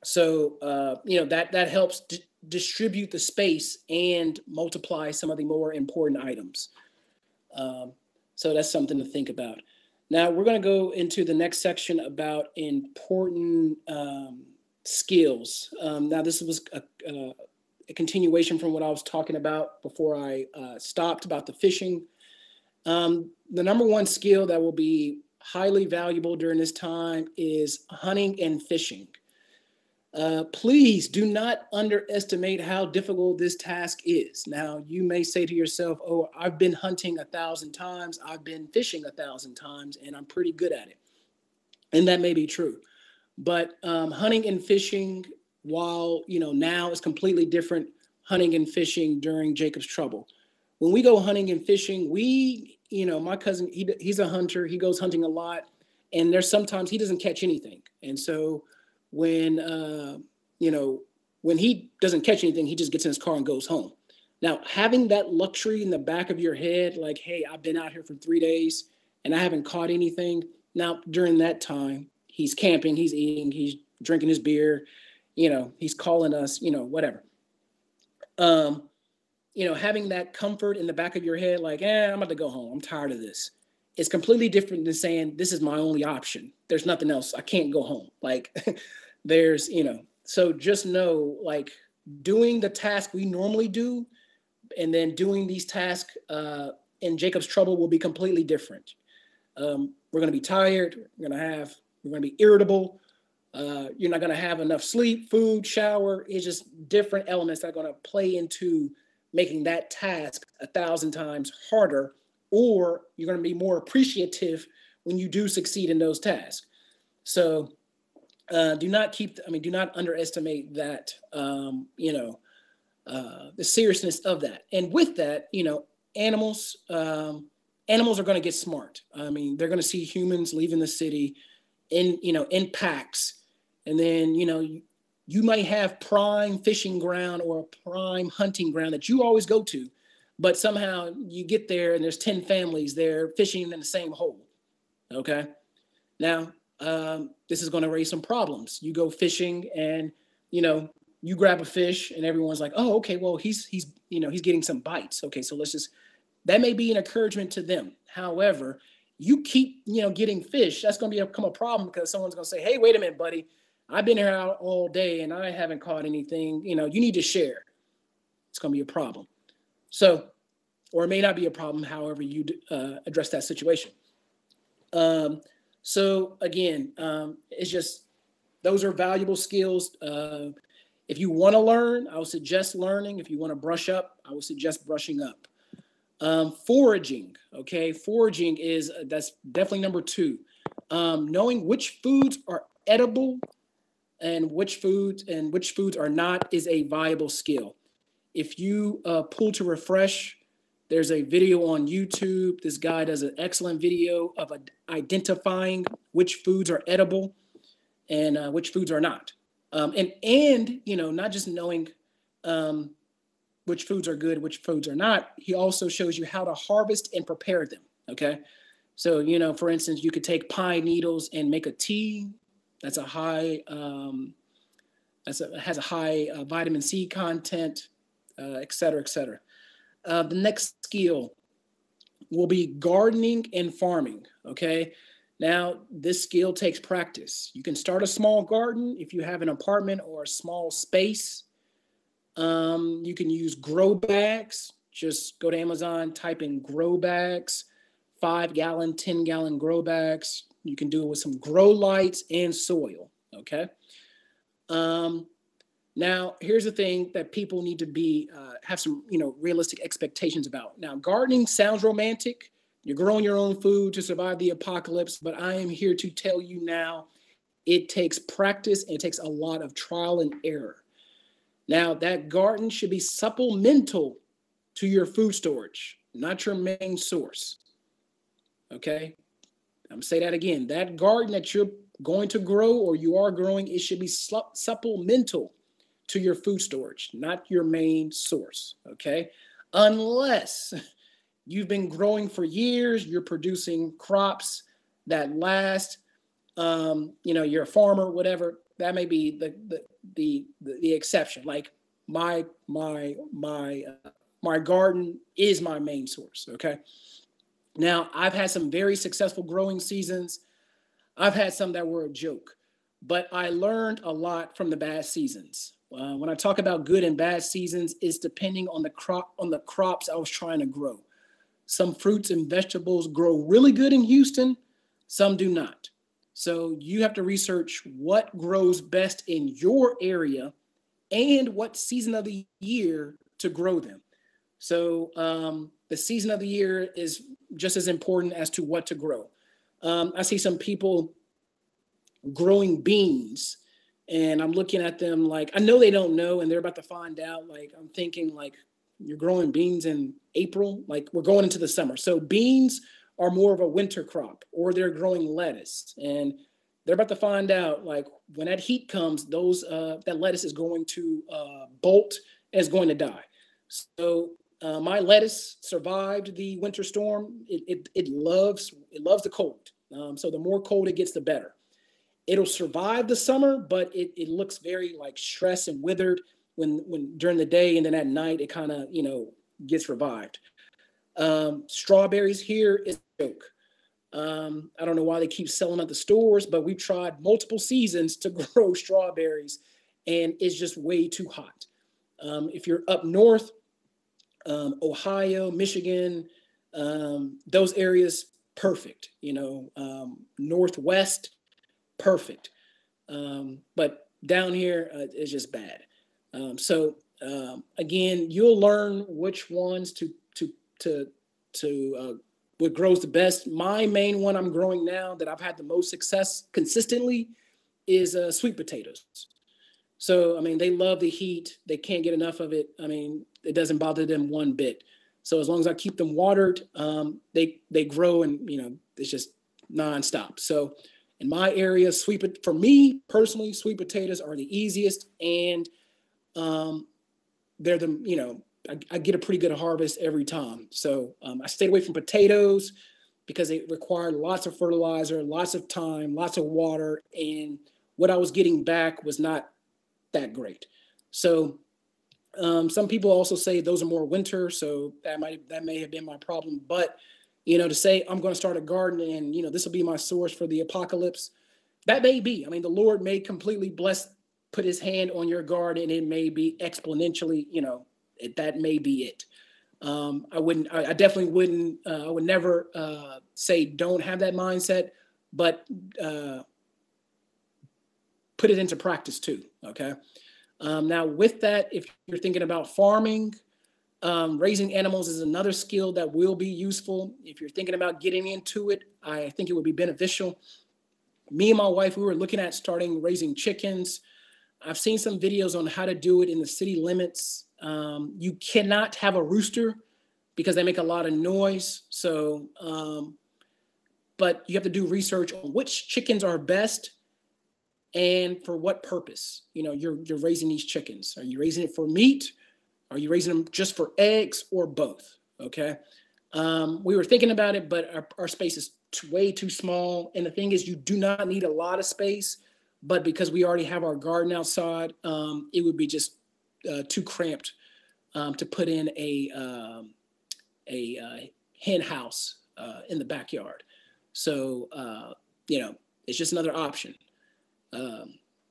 So, that helps distribute the space and multiply some of the more important items. So that's something to think about. Now we're going to go into the next section about important skills. Now this was a continuation from what I was talking about before I stopped about the fishing. The number one skill that will be highly valuable during this time is hunting and fishing. Please do not underestimate how difficult this task is. Now, you may say to yourself, oh, I've been hunting 1,000 times, I've been fishing 1,000 times, and I'm pretty good at it. And that may be true. But hunting and fishing, while, now is completely different hunting and fishing during Jacob's trouble. When we go hunting and fishing, my cousin, he's a hunter, he goes hunting a lot, and there's sometimes he doesn't catch anything. And so when he doesn't catch anything, he just gets in his car and goes home. Now, having that luxury in the back of your head, like, hey, I've been out here for 3 days and I haven't caught anything. Now, during that time, he's camping, he's eating, he's drinking his beer, he's calling us, whatever. Having that comfort in the back of your head, like, I'm about to go home, I'm tired of this. It's completely different than saying, this is my only option. There's nothing else. I can't go home. Like, there's, so just know, like, doing the task we normally do and then doing these tasks in Jacob's trouble will be completely different. We're going to be tired. We're going to be irritable. You're not going to have enough sleep, food, shower. It's just different elements that are going to play into making that task 1,000 times harder, or you're going to be more appreciative when you do succeed in those tasks. So do not underestimate that, the seriousness of that. And with that, animals are going to get smart. They're going to see humans leaving the city in packs. And then, you might have prime fishing ground or a prime hunting ground that you always go to, but somehow you get there and there's 10 families there fishing in the same hole. Okay. Now, this is going to raise some problems. You go fishing and, you grab a fish and everyone's like, oh, okay, well, he's getting some bites. Okay, so that may be an encouragement to them. However, you keep, getting fish, that's going to become a problem because someone's going to say, hey, wait a minute, buddy, I've been here out all day and I haven't caught anything. You need to share. It's going to be a problem. So, or it may not be a problem, however you address that situation. So again, it's just, those are valuable skills. If you want to learn, I would suggest learning. If you want to brush up, I would suggest brushing up. Foraging, okay? Foraging that's definitely number 2. Knowing which foods are edible and which foods are not is a viable skill. If you pull to refresh, there's a video on YouTube. This guy does an excellent video of identifying which foods are edible and which foods are not. And not just knowing which foods are good, which foods are not, he also shows you how to harvest and prepare them, okay? So, for instance, you could take pine needles and make a tea. That's a high, has a high vitamin C content, et cetera, et cetera. The next skill will be gardening and farming, okay? Now, this skill takes practice. You can start a small garden if you have an apartment or a small space. You can use grow bags. Just go to Amazon, type in grow bags, 5-gallon, 10-gallon grow bags. You can do it with some grow lights and soil, okay? Now, here's the thing that people need to have some, realistic expectations about. Now, gardening sounds romantic. You're growing your own food to survive the apocalypse, but I am here to tell you now, it takes practice and it takes a lot of trial and error. Now, that garden should be supplemental to your food storage, not your main source. Okay? I'm going to say that again. That garden that you're going to grow or you are growing, it should be supplemental to your food storage, not your main source. Okay? Unless you've been growing for years, you're producing crops that last, you're a farmer, whatever, that may be the exception. Like my garden is my main source, okay? Now, I've had some very successful growing seasons. I've had some that were a joke, but I learned a lot from the bad seasons. When I talk about good and bad seasons, it's depending on the crops I was trying to grow. Some fruits and vegetables grow really good in Houston, some do not. So you have to research what grows best in your area and what season of the year to grow them. So the season of the year is just as important as to what to grow. I see some people growing beans and I'm looking at them like, I know they don't know and they're about to find out. Like, I'm thinking like, you're growing beans in April, like we're going into the summer. So beans are more of a winter crop, or they're growing lettuce. And they're about to find out, like, when that heat comes, that lettuce is going to bolt and is going to die. So my lettuce survived the winter storm. It loves the cold. So the more cold it gets, the better. It'll survive the summer, but it looks very like stressed and withered when during the day, and then at night it kind of gets revived. Strawberries here is a joke. I don't know why they keep selling at the stores, but we've tried multiple seasons to grow strawberries and it's just way too hot. If you're up north, Ohio, Michigan, those areas, perfect. Northwest, perfect. But down here, it's just bad. So again, you'll learn which ones to what grows the best. My main one I'm growing now that I've had the most success consistently is sweet potatoes. So, I mean, they love the heat. They can't get enough of it. I mean, it doesn't bother them one bit. So as long as I keep them watered, they grow and, it's just nonstop. So in my area, for me personally, sweet potatoes are the easiest and they're I get a pretty good harvest every time. So I stayed away from potatoes because it required lots of fertilizer, lots of time, lots of water. And what I was getting back was not that great. So some people also say those are more winter, so that may have been my problem. But to say I'm going to start a garden and this will be my source for the apocalypse, that may be. I mean, the Lord may completely put His hand on your garden, and it may be exponentially. That may be it. I definitely wouldn't. I would never say don't have that mindset, but put it into practice too. Okay. Now, with that, if you're thinking about farming, raising animals is another skill that will be useful. If you're thinking about getting into it, I think it would be beneficial. Me and my wife, we were looking at starting raising chickens. I've seen some videos on how to do it in the city limits. You cannot have a rooster because they make a lot of noise. So, but you have to do research on which chickens are best and for what purpose. You're raising these chickens. Are you raising it for meat? Are you raising them just for eggs, or both? Okay. We were thinking about it, but our space is way too small. And the thing is, you do not need a lot of space, but because we already have our garden outside, it would be just too cramped to put in a hen house in the backyard. So, it's just another option.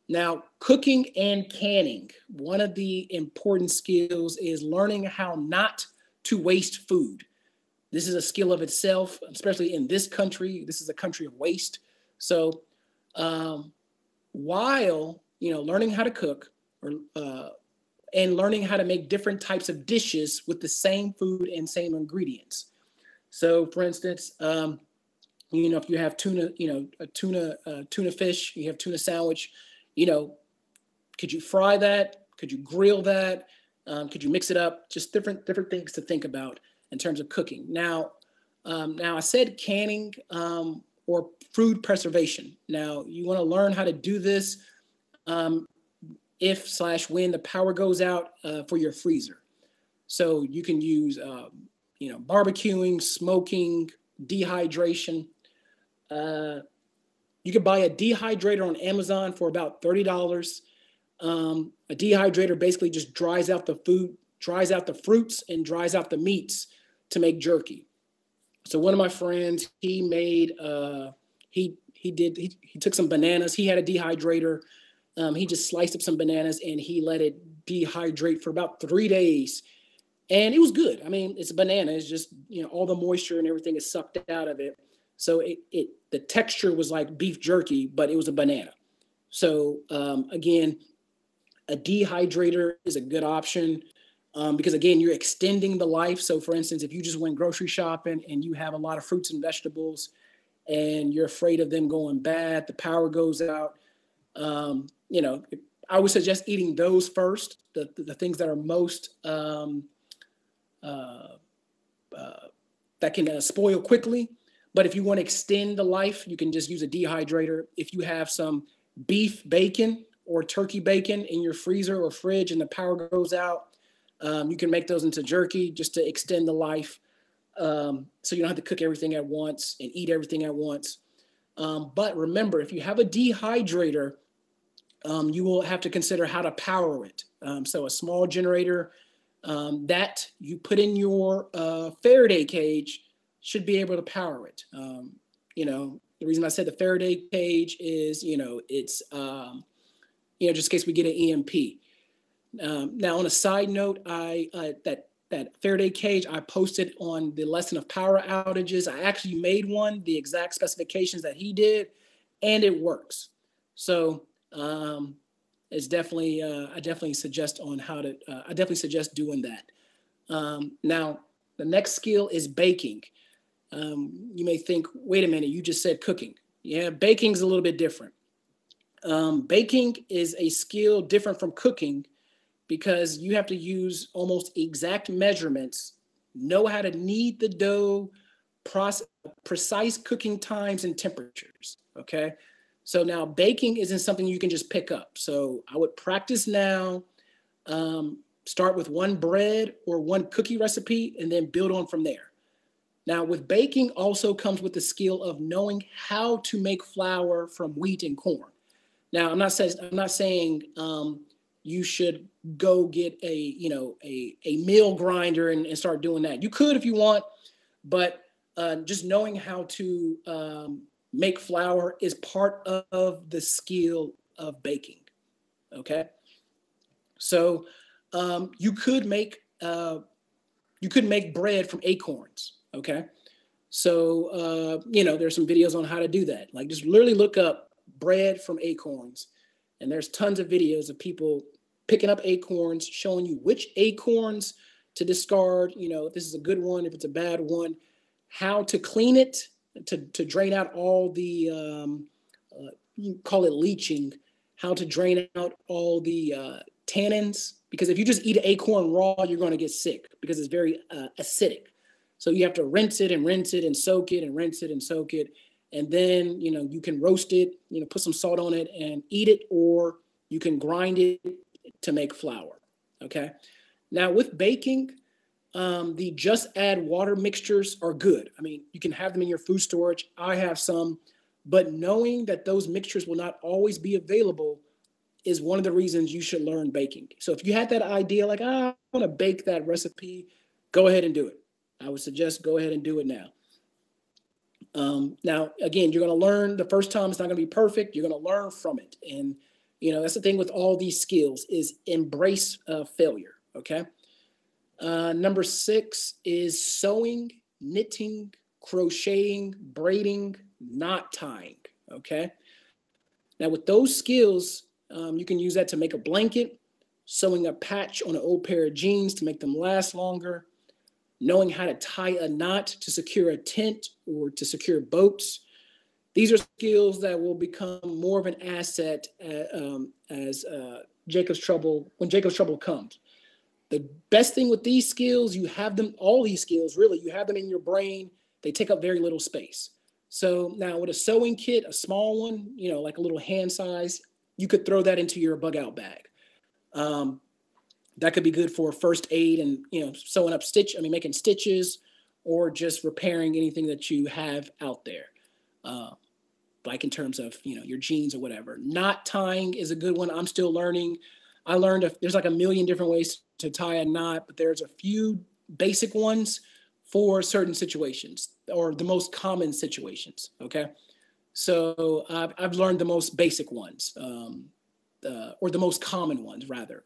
Now, cooking and canning. One of the important skills is learning how not to waste food. This is a skill of itself, especially in this country. This is a country of waste. So while, learning how to cook and learning how to make different types of dishes with the same food and same ingredients. So for instance, if you have tuna, tuna fish, you have tuna sandwich, could you fry that? Could you grill that? Could you mix it up? Just different things to think about in terms of cooking. Now I said canning or food preservation. Now you want to learn how to do this if/when the power goes out for your freezer. So you can use, barbecuing, smoking, dehydration. You could buy a dehydrator on Amazon for about $30. A dehydrator basically just dries out the food, dries out the fruits, and dries out the meats to make jerky. So one of my friends, he made, he took some bananas. He had a dehydrator. He just sliced up some bananas and he let it dehydrate for about 3 days. And it was good. I mean, it's a banana. It's just, all the moisture and everything is sucked out of it. So the texture was like beef jerky, but it was a banana. So again, a dehydrator is a good option because again, you're extending the life. So for instance, if you just went grocery shopping and you have a lot of fruits and vegetables and you're afraid of them going bad, the power goes out, I would suggest eating those first, the things that are most, that can spoil quickly. But if you want to extend the life, you can just use a dehydrator. If you have some beef bacon or turkey bacon in your freezer or fridge and the power goes out, you can make those into jerky just to extend the life. So you don't have to cook everything at once and eat everything at once. But remember, if you have a dehydrator, you will have to consider how to power it. So a small generator that you put in your Faraday cage should be able to power it. The reason I said the Faraday cage is, it's, just in case we get an EMP. Now, on a side note, that Faraday cage I posted on the lesson of power outages. I actually made one, the exact specifications that he did, and it works. So it's definitely, I definitely suggest doing that. Now, the next skill is baking. You may think, wait a minute, you just said cooking. Yeah, baking is a little bit different. Baking is a skill different from cooking because you have to use almost exact measurements, know how to knead the dough, precise cooking times and temperatures, okay? So now baking isn't something you can just pick up. So I would practice now, start with one bread or one cookie recipe, and then build on from there. Now, with baking also comes with the skill of knowing how to make flour from wheat and corn. Now, I'm not saying you should go get a mill grinder and start doing that. You could if you want, but just knowing how to make flour is part of the skill of baking. Okay, so you could make bread from acorns. Okay, so there's some videos on how to do that. Like just literally look up bread from acorns, and there's tons of videos of people picking up acorns, showing you which acorns to discard, if this is a good one, if it's a bad one, how to clean it, to drain out all the, you call it leaching, how to drain out all the tannins. Because if you just eat an acorn raw, you're going to get sick because it's very acidic. So you have to rinse it and soak it and rinse it and soak it. And then, you can roast it, put some salt on it and eat it, or you can grind it to make flour. Okay. Now with baking, the just add water mixtures are good. I mean, you can have them in your food storage. I have some, but knowing that those mixtures will not always be available is one of the reasons you should learn baking. So if you had that idea, like, I want to bake that recipe, go ahead and do it. I would suggest go ahead and do it now. Now, again, you're going to learn the first time. It's not going to be perfect. You're going to learn from it. And, that's the thing with all these skills is embrace failure. Okay. Number 6 is sewing, knitting, crocheting, braiding, knot tying. Okay. Now with those skills, you can use that to make a blanket, sewing a patch on an old pair of jeans to make them last longer, knowing how to tie a knot to secure a tent or to secure boats. These are skills that will become more of an asset as Jacob's Trouble, when Jacob's Trouble comes. The best thing with these skills, you have them, all these skills, really, you have them in your brain. They take up very little space. So now with a sewing kit, a small one, like a little hand size, you could throw that into your bug out bag. That could be good for first aid and, sewing up making stitches or just repairing anything that you have out there. Like in terms of, your jeans or whatever. Knot tying is a good one. I'm still learning. I learned there's like a million different ways to tie a knot, but there's a few basic ones for certain situations or the most common situations. Okay. So I've learned the most basic ones, or the most common ones rather.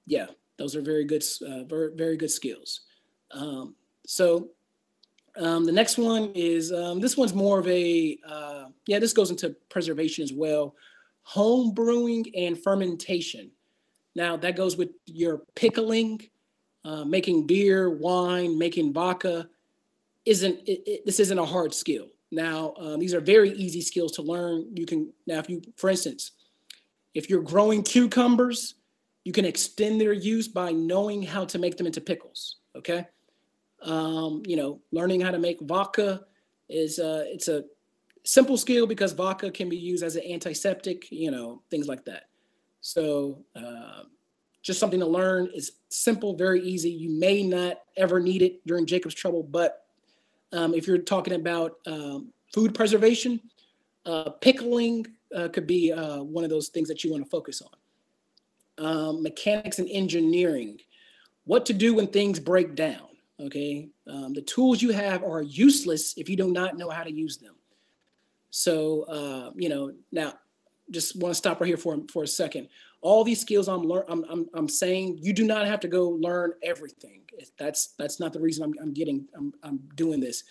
Yeah, those are very good, very, very good skills. The next one is, this one's more of a, this goes into preservation as well. Home brewing and fermentation. Now that goes with your pickling, making beer, wine, making vodka. This isn't a hard skill. Now, these are very easy skills to learn. For instance, if you're growing cucumbers, you can extend their use by knowing how to make them into pickles. Okay. Learning how to make vodka it's a simple skill because vodka can be used as an antiseptic, things like that. So just something to learn. Is simple, very easy. You may not ever need it during Jacob's Trouble, but if you're talking about food preservation, pickling could be one of those things that you want to focus on. Mechanics and engineering, what to do when things break down. Okay, the tools you have are useless if you do not know how to use them. So, now just want to stop right here for a second. All these skills I'm saying, you do not have to go learn everything. That's not the reason I'm doing this.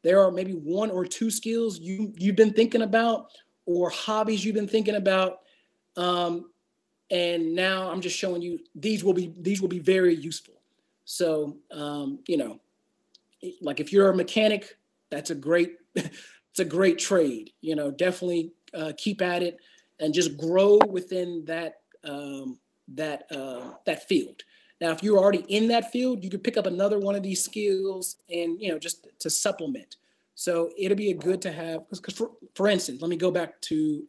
There are maybe 1 or 2 skills you've been thinking about or hobbies you've been thinking about. And now I'm just showing you these will be very useful. So, like if you're a mechanic, that's a great, it's a great trade, definitely keep at it and just grow within that field. Now, if you're already in that field, you could pick up another one of these skills and, just to supplement. So it'll be good to have, because for instance, let me go back to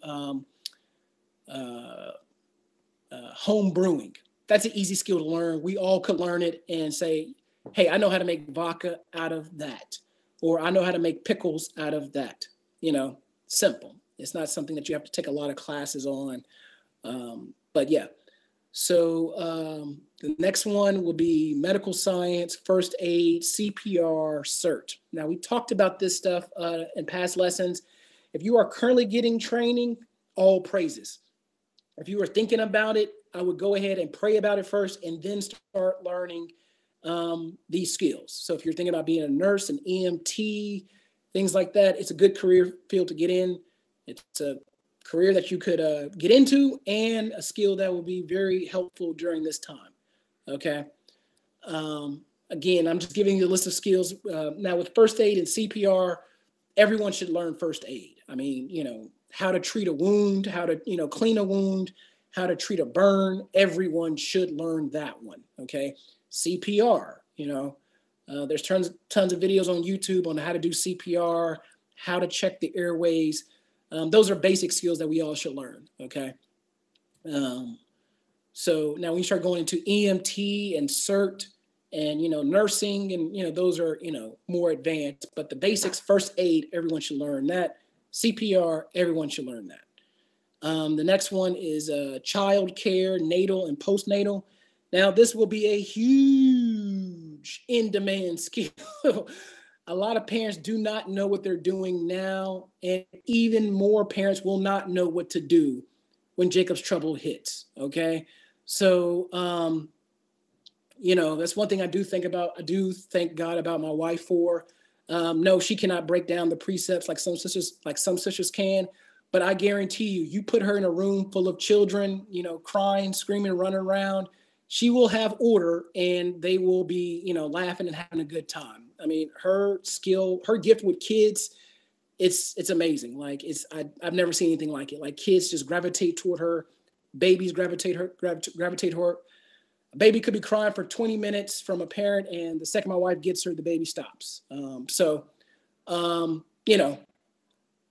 home brewing. That's an easy skill to learn. We all could learn it and say, hey, I know how to make vodka out of that, or I know how to make pickles out of that. Simple. It's not something that you have to take a lot of classes on. But yeah. So the next one will be medical science, first aid, CPR, CERT. Now, we talked about this stuff in past lessons. If you are currently getting training, all praises. If you are thinking about it, I would go ahead and pray about it first and then start learning these skills. So if you're thinking about being a nurse, an EMT, things like that, it's a good career field to get in. It's a career that you could get into and a skill that will be very helpful during this time. Okay. Again, I'm just giving you a list of skills. Now with first aid and CPR, everyone should learn first aid. I mean, how to treat a wound, how to, clean a wound, how to treat a burn. Everyone should learn that one. Okay. CPR, there's tons of videos on YouTube on how to do CPR, how to check the airways. Those are basic skills that we all should learn. Okay. So now when you start going into EMT and CERT and, nursing and, those are, more advanced, but the basics, first aid, everyone should learn that. CPR, everyone should learn that. The next one is child care, natal and postnatal. Now this will be a huge in-demand skill. A lot of parents do not know what they're doing now, and even more parents will not know what to do when Jacob's trouble hits, okay? So, that's one thing I do think about. I do thank God about my wife for. No, she cannot break down the precepts like some sisters can, but I guarantee you put her in a room full of children, crying, screaming, running around, she will have order and they will be, laughing and having a good time. I mean, her gift with kids, it's amazing. Like I've never seen anything like it. Like kids just gravitate toward her, babies gravitate toward her. A baby could be crying for 20 minutes from a parent, and the second my wife gets her, the baby stops.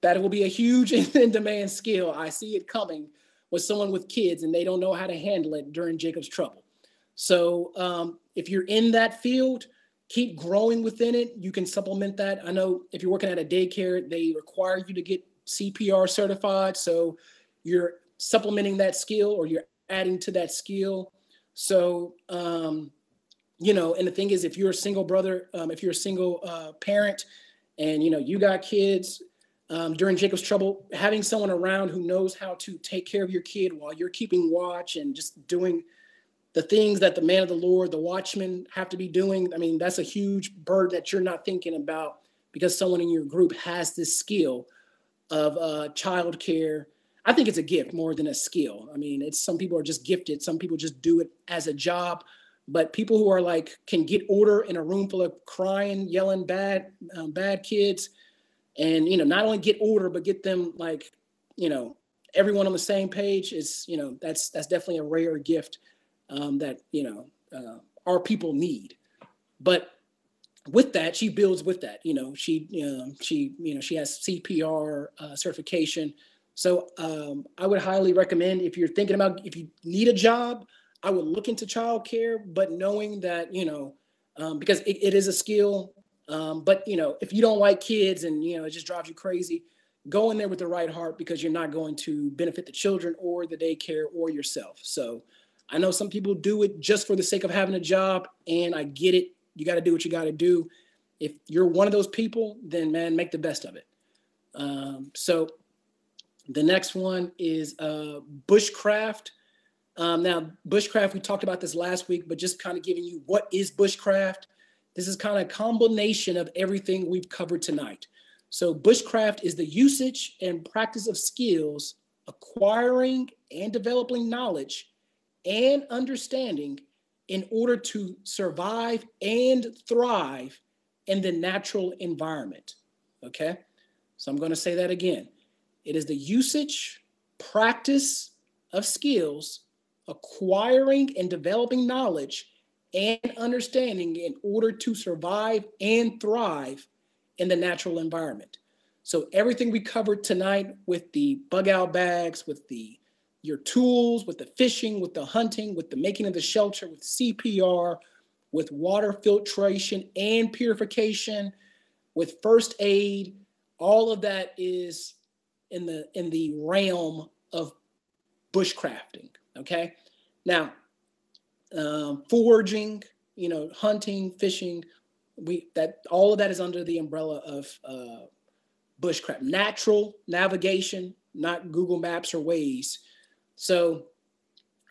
That will be a huge in-demand skill. I see it coming with someone with kids, and they don't know how to handle it during Jacob's trouble. So if you're in that field, keep growing within it. You can supplement that. I know if you're working at a daycare, they require you to get CPR certified. So you're supplementing that skill or you're adding to that skill. So, and the thing is, if you're a single brother, if you're a single parent and, you got kids during Jacob's trouble, having someone around who knows how to take care of your kid while you're keeping watch and just doing the things that the man of the Lord, the watchman have to be doing. I mean, that's a huge burden that you're not thinking about because someone in your group has this skill of child care. I think it's a gift more than a skill. I mean, some people are just gifted. Some people just do it as a job, but people who are can get order in a room full of crying, yelling, bad kids and, not only get order, but get them everyone on the same page is, that's definitely a rare gift that, our people need. But with that, she builds with that, she has CPR certification. So I would highly recommend if you're thinking about, if you need a job, I would look into childcare, but knowing that, because it is a skill, but if you don't like kids and, it just drives you crazy, go in there with the right heart because you're not going to benefit the children or the daycare or yourself. So I know some people do it just for the sake of having a job, and I get it. You got to do what you got to do. If you're one of those people, then man, make the best of it. So the next one is bushcraft. Now, bushcraft, we talked about this last week, but just kind of giving you what is bushcraft. This is kind of a combination of everything we've covered tonight. So bushcraft is the usage and practice of skills, acquiring and developing knowledge and understanding in order to survive and thrive in the natural environment. Okay, so I'm going to say that again. It is the usage, practice of skills, acquiring and developing knowledge and understanding in order to survive and thrive in the natural environment. So everything we covered tonight with the bug out bags, with your tools, with the fishing, with the hunting, with the making of the shelter, with CPR, with water filtration and purification, with first aid, all of that is in the realm of bushcrafting. Okay, now foraging, hunting, fishing, all of that is under the umbrella of bushcraft, natural navigation, not Google Maps or Waze. So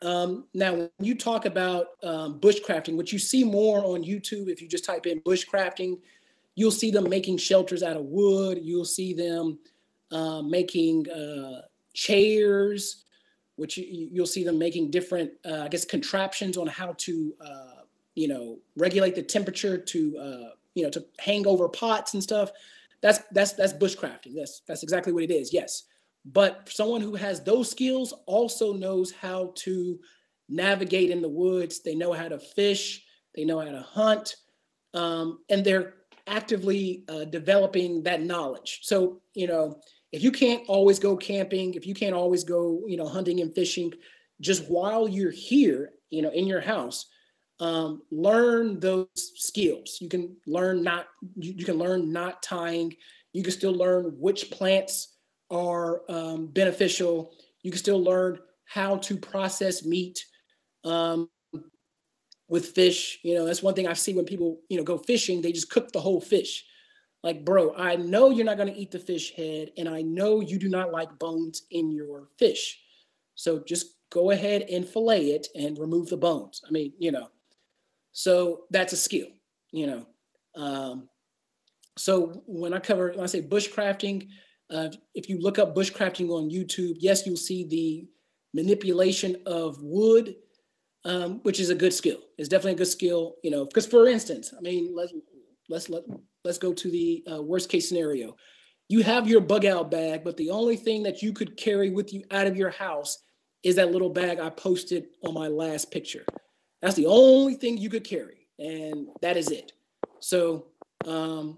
now, when you talk about bushcrafting, what you see more on YouTube, if you just type in bushcrafting, you'll see them making shelters out of wood. You'll see them making chairs, which you'll see them making different, contraptions on how to, regulate the temperature to, to hang over pots and stuff. That's bushcrafting. That's exactly what it is. Yes. But someone who has those skills also knows how to navigate in the woods. They know how to fish. They know how to hunt. And they're actively developing that knowledge. So, if you can't always go camping, if you can't always go, hunting and fishing, just while you're here, in your house, learn those skills. You can learn knot tying. You can still learn which plants are beneficial. You can still learn how to process meat with fish. That's one thing I see when people, go fishing, they just cook the whole fish. Like, bro, I know you're not going to eat the fish head, and I know you do not like bones in your fish. So just go ahead and fillet it and remove the bones. I mean, so that's a skill, So when I say bushcrafting, if you look up bushcrafting on YouTube, yes, you'll see the manipulation of wood, which is a good skill. It's definitely a good skill, because for instance, I mean, let's go to the worst case scenario. You have your bug out bag, but the only thing that you could carry with you out of your house is that little bag I posted on my last picture. That's the only thing you could carry, and that is it. So, it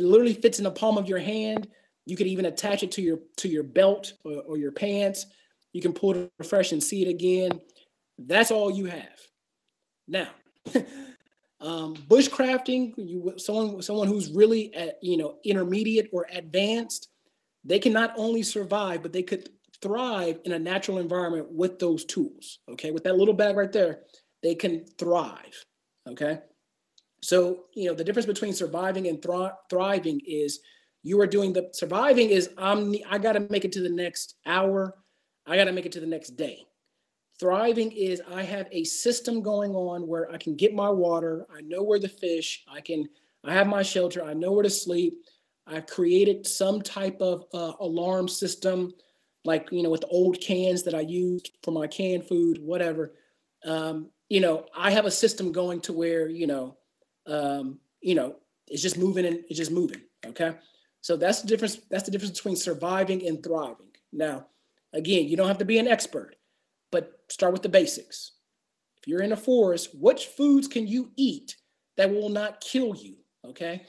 literally fits in the palm of your hand. You could even attach it to your belt or your pants. You can pull it fresh and see it again. That's all you have. Now, bushcrafting, someone who's really intermediate or advanced, they can not only survive, but they could thrive in a natural environment with those tools. Okay, with that little bag right there, they can thrive. Okay, so the difference between surviving and thriving is you are doing the surviving is I got to make it to the next hour, I got to make it to the next day. Thriving is I have a system going on where I can get my water, I know where to fish, I have my shelter, I know where to sleep. I've created some type of alarm system, like with the old cans that I used for my canned food, whatever. I have a system going to where it's just moving and it's just moving. Okay, so that's the difference. That's the difference between surviving and thriving. Now, again, you don't have to be an expert, but start with the basics. If you're in a forest, which foods can you eat that will not kill you? Okay,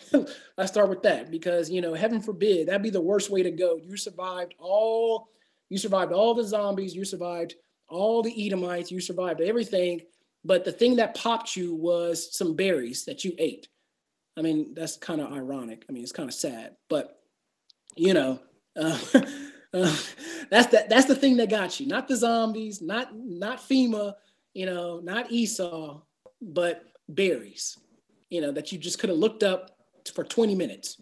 I start with that because heaven forbid, that'd be the worst way to go. You survived all the zombies, you survived all the Edomites, you survived everything, but the thing that popped you was some berries that you ate. I mean, that's kind of ironic. I mean, it's kind of sad, but that's the thing that got you, not the zombies, not FEMA, not Esau, but berries. That you just could have looked up for 20 minutes.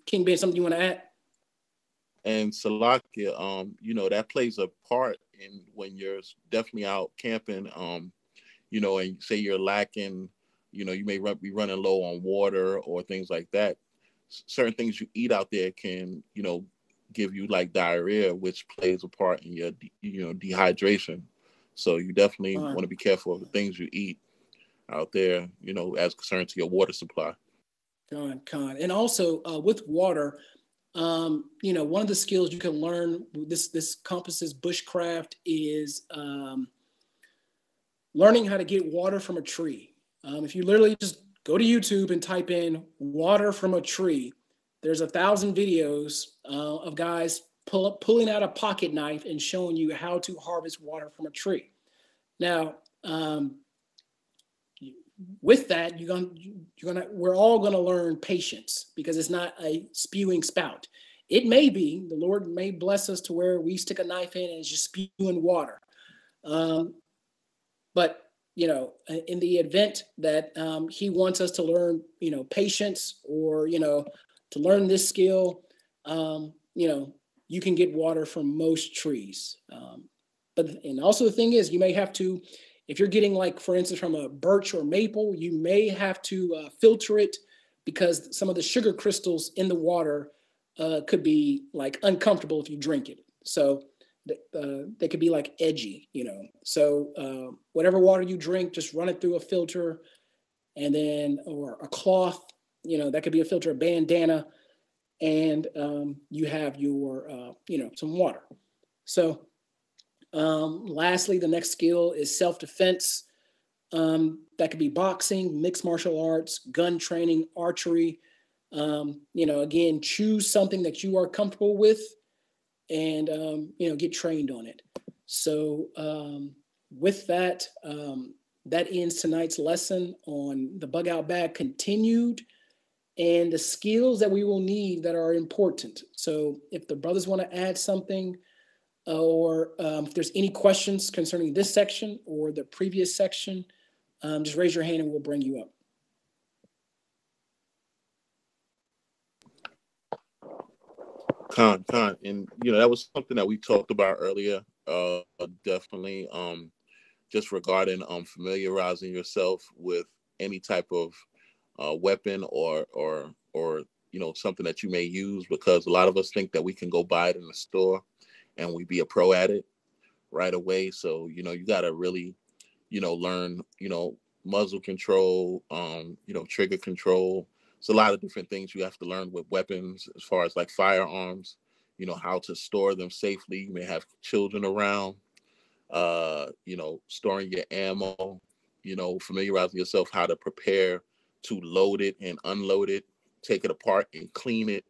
King Ben, something you want to add? And Salakia, that plays a part in when you're definitely out camping, and say you're lacking, you may be running low on water or things like that. Certain things you eat out there can, give you like diarrhea, which plays a part in your, dehydration. So you definitely want to be careful of the things you eat out there, as concerned to your water supply. Con. And also with water, one of the skills you can learn, this encompasses bushcraft, is learning how to get water from a tree. If you literally just go to YouTube and type in water from a tree, there's 1,000 videos of guys pulling out a pocket knife and showing you how to harvest water from a tree. Now, with that, we're all gonna learn patience, because it's not a spewing spout. It may be the Lord may bless us to where we stick a knife in and it's just spewing water. But in the event that He wants us to learn, patience, or to learn this skill, you can get water from most trees. And also the thing is, you may have to, if you're getting, like, for instance, from a birch or maple, you may have to filter it, because some of the sugar crystals in the water could be like uncomfortable if you drink it. So they could be like edgy, So whatever water you drink, just run it through a filter, and then, or a cloth, that could be a filter, a bandana, and you have your, some water. So lastly, the next skill is self-defense. That could be boxing, mixed martial arts, gun training, archery. Again, choose something that you are comfortable with, and get trained on it. So with that, that ends tonight's lesson on the bug out bag continued, and the skills that we will need that are important. So if the brothers want to add something, or if there's any questions concerning this section or the previous section, just raise your hand and we'll bring you up. Cont, and that was something that we talked about earlier. Definitely, just regarding familiarizing yourself with any type of weapon or something that you may use, because a lot of us think that we can go buy it in the store and we be a pro at it right away. So you got to really learn muzzle control, trigger control. It's a lot of different things you have to learn with weapons, as far as like firearms, how to store them safely. You may have children around, storing your ammo, familiarizing yourself how to prepare to load it and unload it, take it apart and clean it,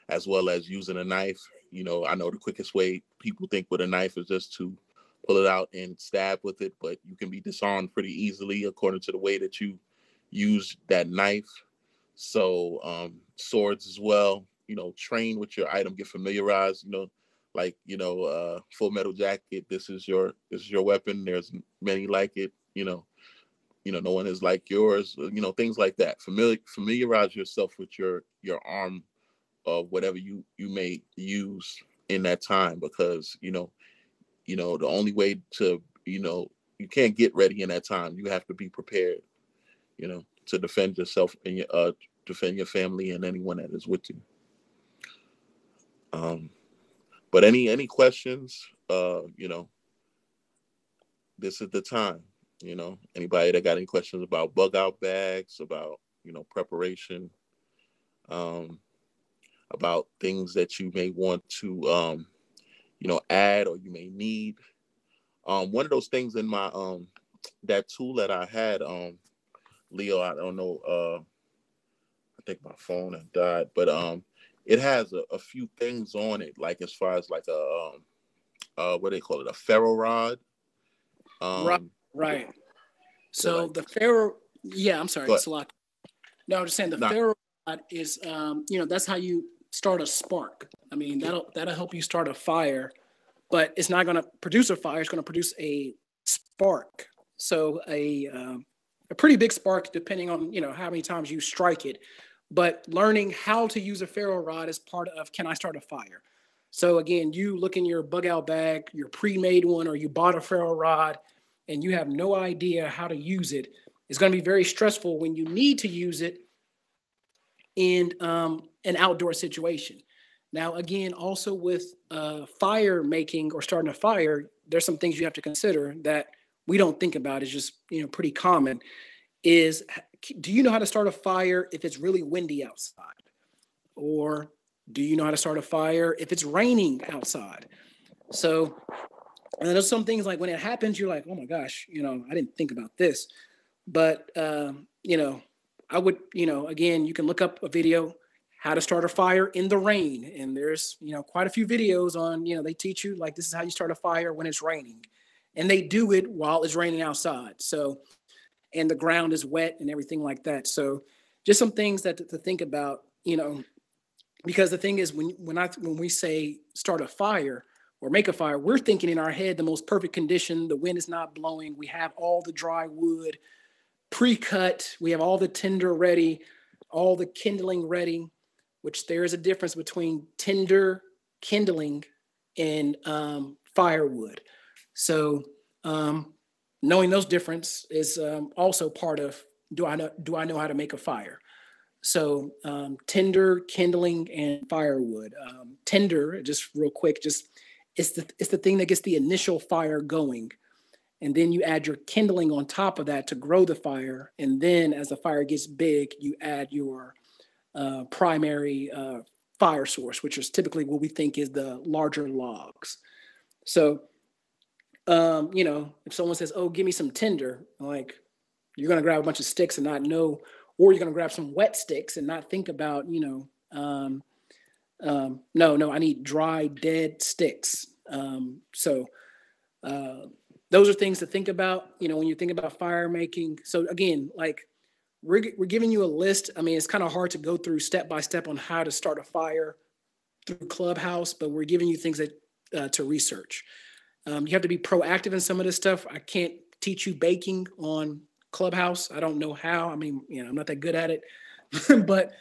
as well as using a knife. I know the quickest way people think with a knife is just to pull it out and stab with it, but you can be disarmed pretty easily according to the way that you use that knife. So swords as well, train with your item, get familiarized, like, Full Metal Jacket, this is your weapon. There's many like it, no one is like yours, things like that. Familiarize yourself with your arm of whatever you may use in that time, because, the only way to, you can't get ready in that time. You have to be prepared, to defend yourself and defend your family and anyone that is with you. But any questions, this is the time, anybody that got any questions about bug out bags, about, preparation, about things that you may want to, add or you may need. One of those things in my, that tool that I had, Leo, I don't know, I think my phone had died, but it has a few things on it, like as far as like what do they call it, a ferro rod. Right. So the ferro, yeah, I'm sorry, it's a lot. No, I'm just saying the ferro rod is, that's how you start a spark. I mean, that'll help you start a fire, but it's not going to produce a fire. It's going to produce a spark. So a pretty big spark, depending on, how many times you strike it. But learning how to use a ferro rod is part of, can I start a fire? So again, you look in your bug out bag, your pre-made one, or you bought a ferro rod and you have no idea how to use it. It's going to be very stressful when you need to use it in an outdoor situation. Now, again, also with fire making or starting a fire, there's some things you have to consider that we don't think about. It's just, pretty common. Is, do you know how to start a fire if it's really windy outside? Or do you know how to start a fire if it's raining outside? So, and there's some things like when it happens, you're like, oh my gosh, I didn't think about this. But, I would, again, you can look up a video, how to start a fire in the rain. And there's, quite a few videos on, they teach you, like, this is how you start a fire when it's raining. And they do it while it's raining outside. So and the ground is wet and everything like that. So just some things that to think about, because the thing is when we say start a fire or make a fire, we're thinking in our head the most perfect condition. The wind is not blowing. We have all the dry wood pre-cut. We have all the tinder ready, all the kindling ready, which there is a difference between tinder, kindling, and firewood. So knowing those difference is also part of do I know how to make a fire? So tinder, kindling, and firewood. Tinder, just real quick, just it's the thing that gets the initial fire going. And then you add your kindling on top of that to grow the fire. And then as the fire gets big, you add your primary fire source, which is typically what we think is the larger logs. So, if someone says, "Oh, give me some tinder," like you're going to grab a bunch of sticks and not know, or you're going to grab some wet sticks and not think about, no, I need dry, dead sticks. Those are things to think about, when you think about fire making. So again, like we're giving you a list. I mean, it's kind of hard to go through step by step on how to start a fire through Clubhouse, but we're giving you things that to research. You have to be proactive in some of this stuff. I can't teach you baking on Clubhouse. I don't know how. I mean, I'm not that good at it, but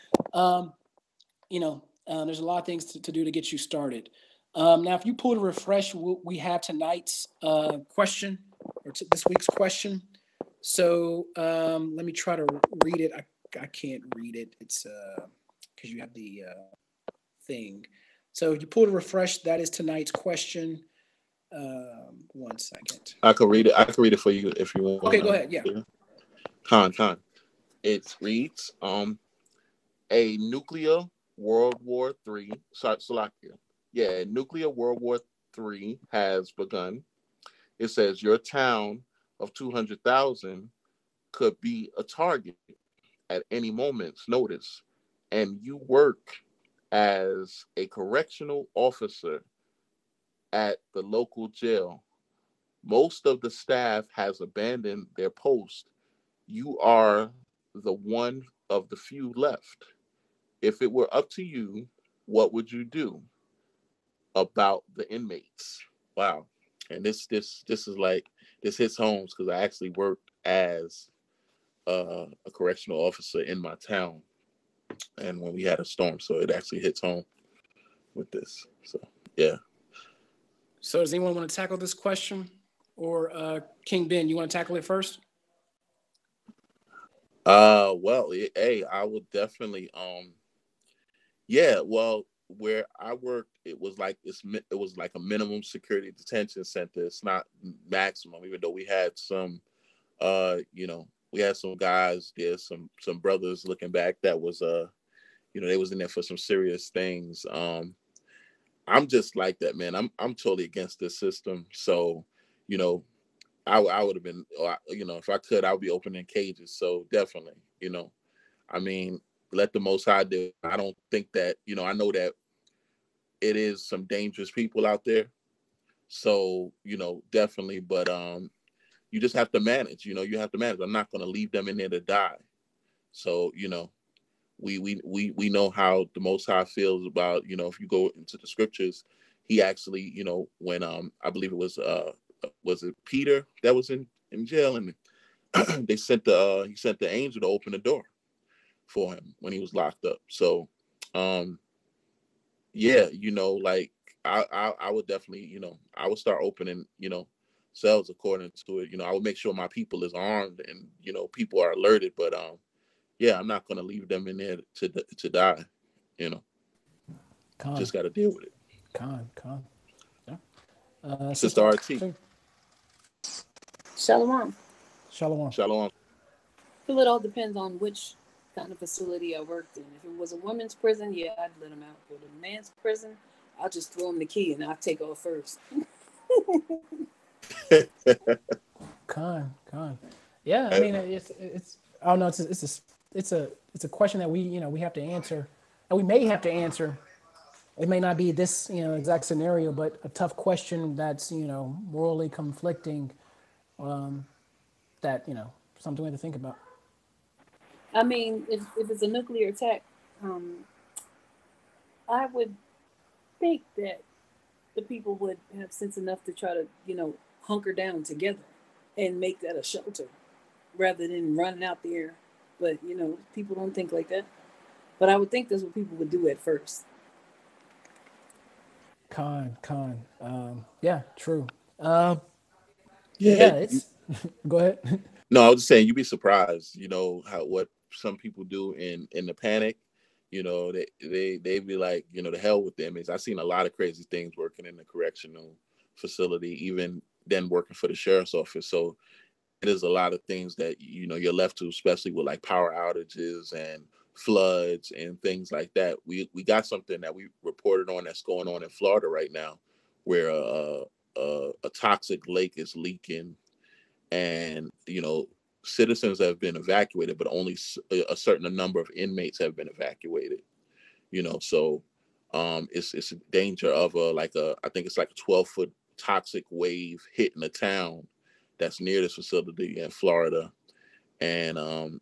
there's a lot of things to do to get you started. Now, if you pull to refresh, we have tonight's question or this week's question. So let me try to read it. I can't read it. It's because you have the thing. So if you pull to refresh, that is tonight's question. 1 second. I could read it. I could read it for you if you want. Okay, go ahead. Yeah. Con. It reads, a nuclear World War III, Slovakia. Yeah, nuclear World War III has begun. It says your town of 200,000 could be a target at any moment's notice, and you work as a correctional officer at the local jail. Most of the staff has abandoned their post. You are the one of the few left. If it were up to you, what would you do about the inmates? Wow. And this is like, this hits home because I actually worked as a correctional officer in my town, and when we had a storm, so it actually hits home with this. So yeah. So does anyone want to tackle this question, or King Ben, you want to tackle it first? Well, hey, I would definitely yeah, well, where I worked, it was like a minimum security detention center. It's not maximum, even though we had some we had some guys there, some brothers looking back that was they was in there for some serious things. I'm just like that, man. I'm totally against this system. So, I would have been, if I could, I would be opening cages. So definitely, I mean, let the Most High do. I don't think that, I know that it is some dangerous people out there. So, definitely, but you just have to manage. You have to manage. I'm not going to leave them in there to die. So, we know how the Most High feels about, if you go into the scriptures, he actually, when I believe it was it Peter that was in jail, and he sent the angel to open the door for him when he was locked up. So yeah, like I would definitely, I would start opening, cells according to it. I would make sure my people is armed and, people are alerted, but yeah, I'm not going to leave them in there to die, Con. Just got to deal with it. Con. Yeah. Sister RT. Shalom. Shalom. It all depends on which kind of facility I worked in. If it was a women's prison, yeah, I'd let them out. For the man's prison, I'll just throw them the key and I'll take off first. Con. Yeah, I mean, it's I don't know. It's a question that we have to answer, and we may have to answer. It may not be this exact scenario, but a tough question that's morally conflicting. That something we have to think about. I mean, if it's a nuclear attack, I would think that the people would have sense enough to try to, hunker down together and make that a shelter rather than running out there. But, people don't think like that. But I would think that's what people would do at first. Con. Yeah, true. Yeah. It's go ahead. No, I was just saying you'd be surprised, what some people do in the panic. They be like, the hell with them. I've seen a lot of crazy things working in the correctional facility, even then working for the sheriff's office. So it is a lot of things that you're left to, especially with like power outages and floods and things like that. We got something that we reported on that's going on in Florida right now, where a toxic lake is leaking, and citizens have been evacuated, but only a certain number of inmates have been evacuated. So it's a danger of I think it's like a 12-foot toxic wave hitting a town that's near this facility in Florida. And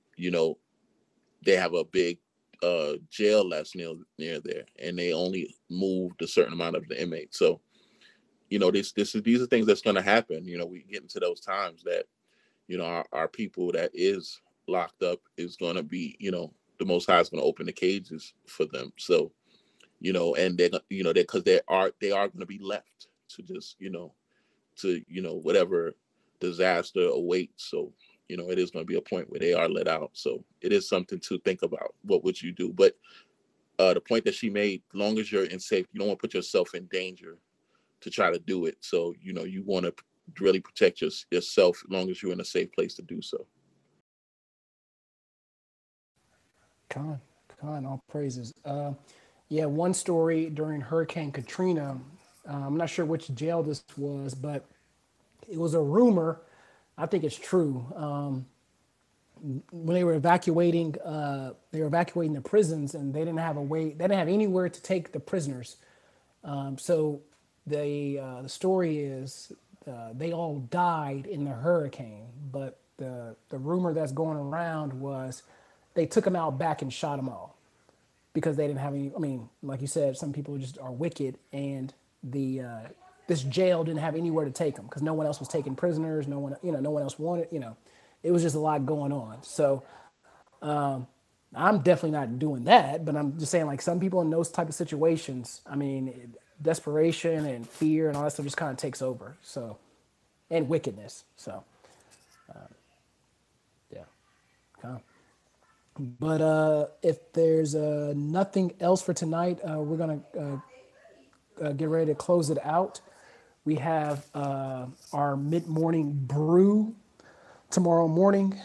they have a big jail that's near there, and they only moved a certain amount of the inmates. So these are things that's going to happen. We get into those times that our people that is locked up is going to be, the Most High is going to open the cages for them. So and they're because they are going to be left to just whatever disaster awaits. So it is going to be a point where they are let out. So it is something to think about. What would you do? But the point that she made, long as you're in safe, you don't want to put yourself in danger to try to do it. So you want to really protect yourself as long as you're in a safe place to do so. Con, all praises. One story during Hurricane Katrina. I'm not sure which jail this was, but it was a rumor. I think it's true. When they were evacuating the prisons, and they didn't have anywhere to take the prisoners. So the story is they all died in the hurricane, but the rumor that's going around was they took them out back and shot them all because they didn't have any. I mean, like you said, some people just are wicked, and this jail didn't have anywhere to take them because no one else was taking prisoners. No one else wanted. It was just a lot going on. So I'm definitely not doing that, but I'm just saying, like, some people in those type of situations, I mean, desperation and fear and all that stuff just kind of takes over. So, and wickedness. So, yeah. Okay. But if there's nothing else for tonight, we're gonna get ready to close it out. We have our mid-morning brew tomorrow morning.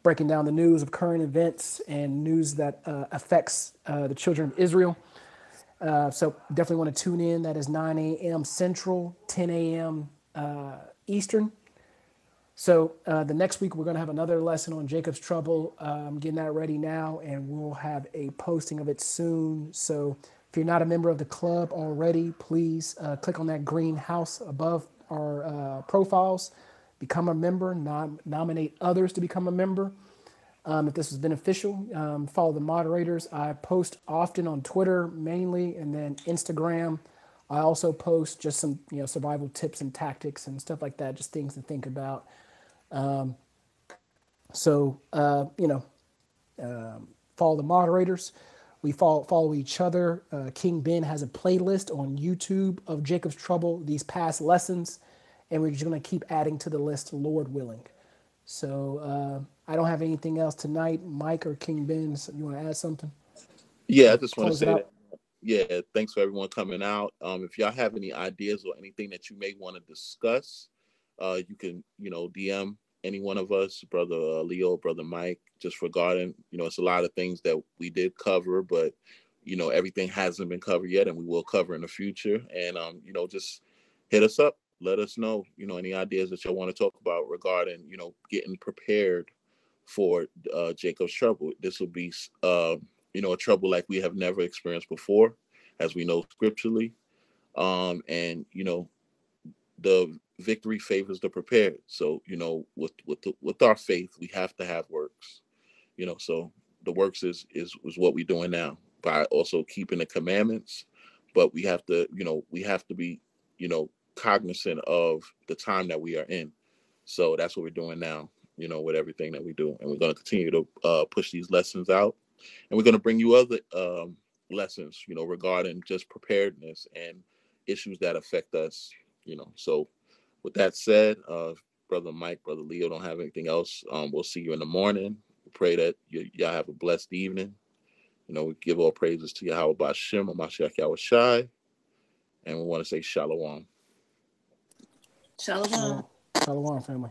Breaking down the news of current events and news that affects the children of Israel. So definitely want to tune in. That is 9 a.m. Central, 10 a.m. Eastern. So the next week, we're going to have another lesson on Jacob's trouble. I'm getting that ready now, and we'll have a posting of it soon. So if you're not a member of the club already, please click on that green house above our profiles. Become a member, nominate others to become a member. If this was beneficial, follow the moderators. I post often on Twitter mainly, and then Instagram. I also post just some survival tips and tactics and stuff like that, just things to think about. Follow the moderators. We follow each other. King Ben has a playlist on YouTube of Jacob's Trouble, these past lessons, and we're just going to keep adding to the list, Lord willing. So I don't have anything else tonight. Mike or King Ben, you want to add something? Yeah, I just want to say that. Yeah, thanks for everyone coming out. If y'all have any ideas or anything that you may want to discuss, you can, DM any one of us, Brother Leo, Brother Mike, just regarding, it's a lot of things that we did cover, but, everything hasn't been covered yet, and we will cover in the future. And, just hit us up. Let us know, any ideas that y'all want to talk about regarding, getting prepared for Jacob's trouble. This will be, a trouble like we have never experienced before, as we know scripturally. And, the victory favors the prepared. So, with our faith, we have to have works. So the works is what we're doing now by also keeping the commandments, but we have to, be, cognizant of the time that we are in. So that's what we're doing now, with everything that we do. And we're going to continue to push these lessons out. And we're going to bring you other lessons, regarding just preparedness and issues that affect us, So with that said, Brother Mike, Brother Leo don't have anything else. We'll see you in the morning. We pray that y'all have a blessed evening. We give all praises to Yahweh Bashem, Mashiach Yahweh Shai, and we want to say Shalom. Shalom. Shalom, family.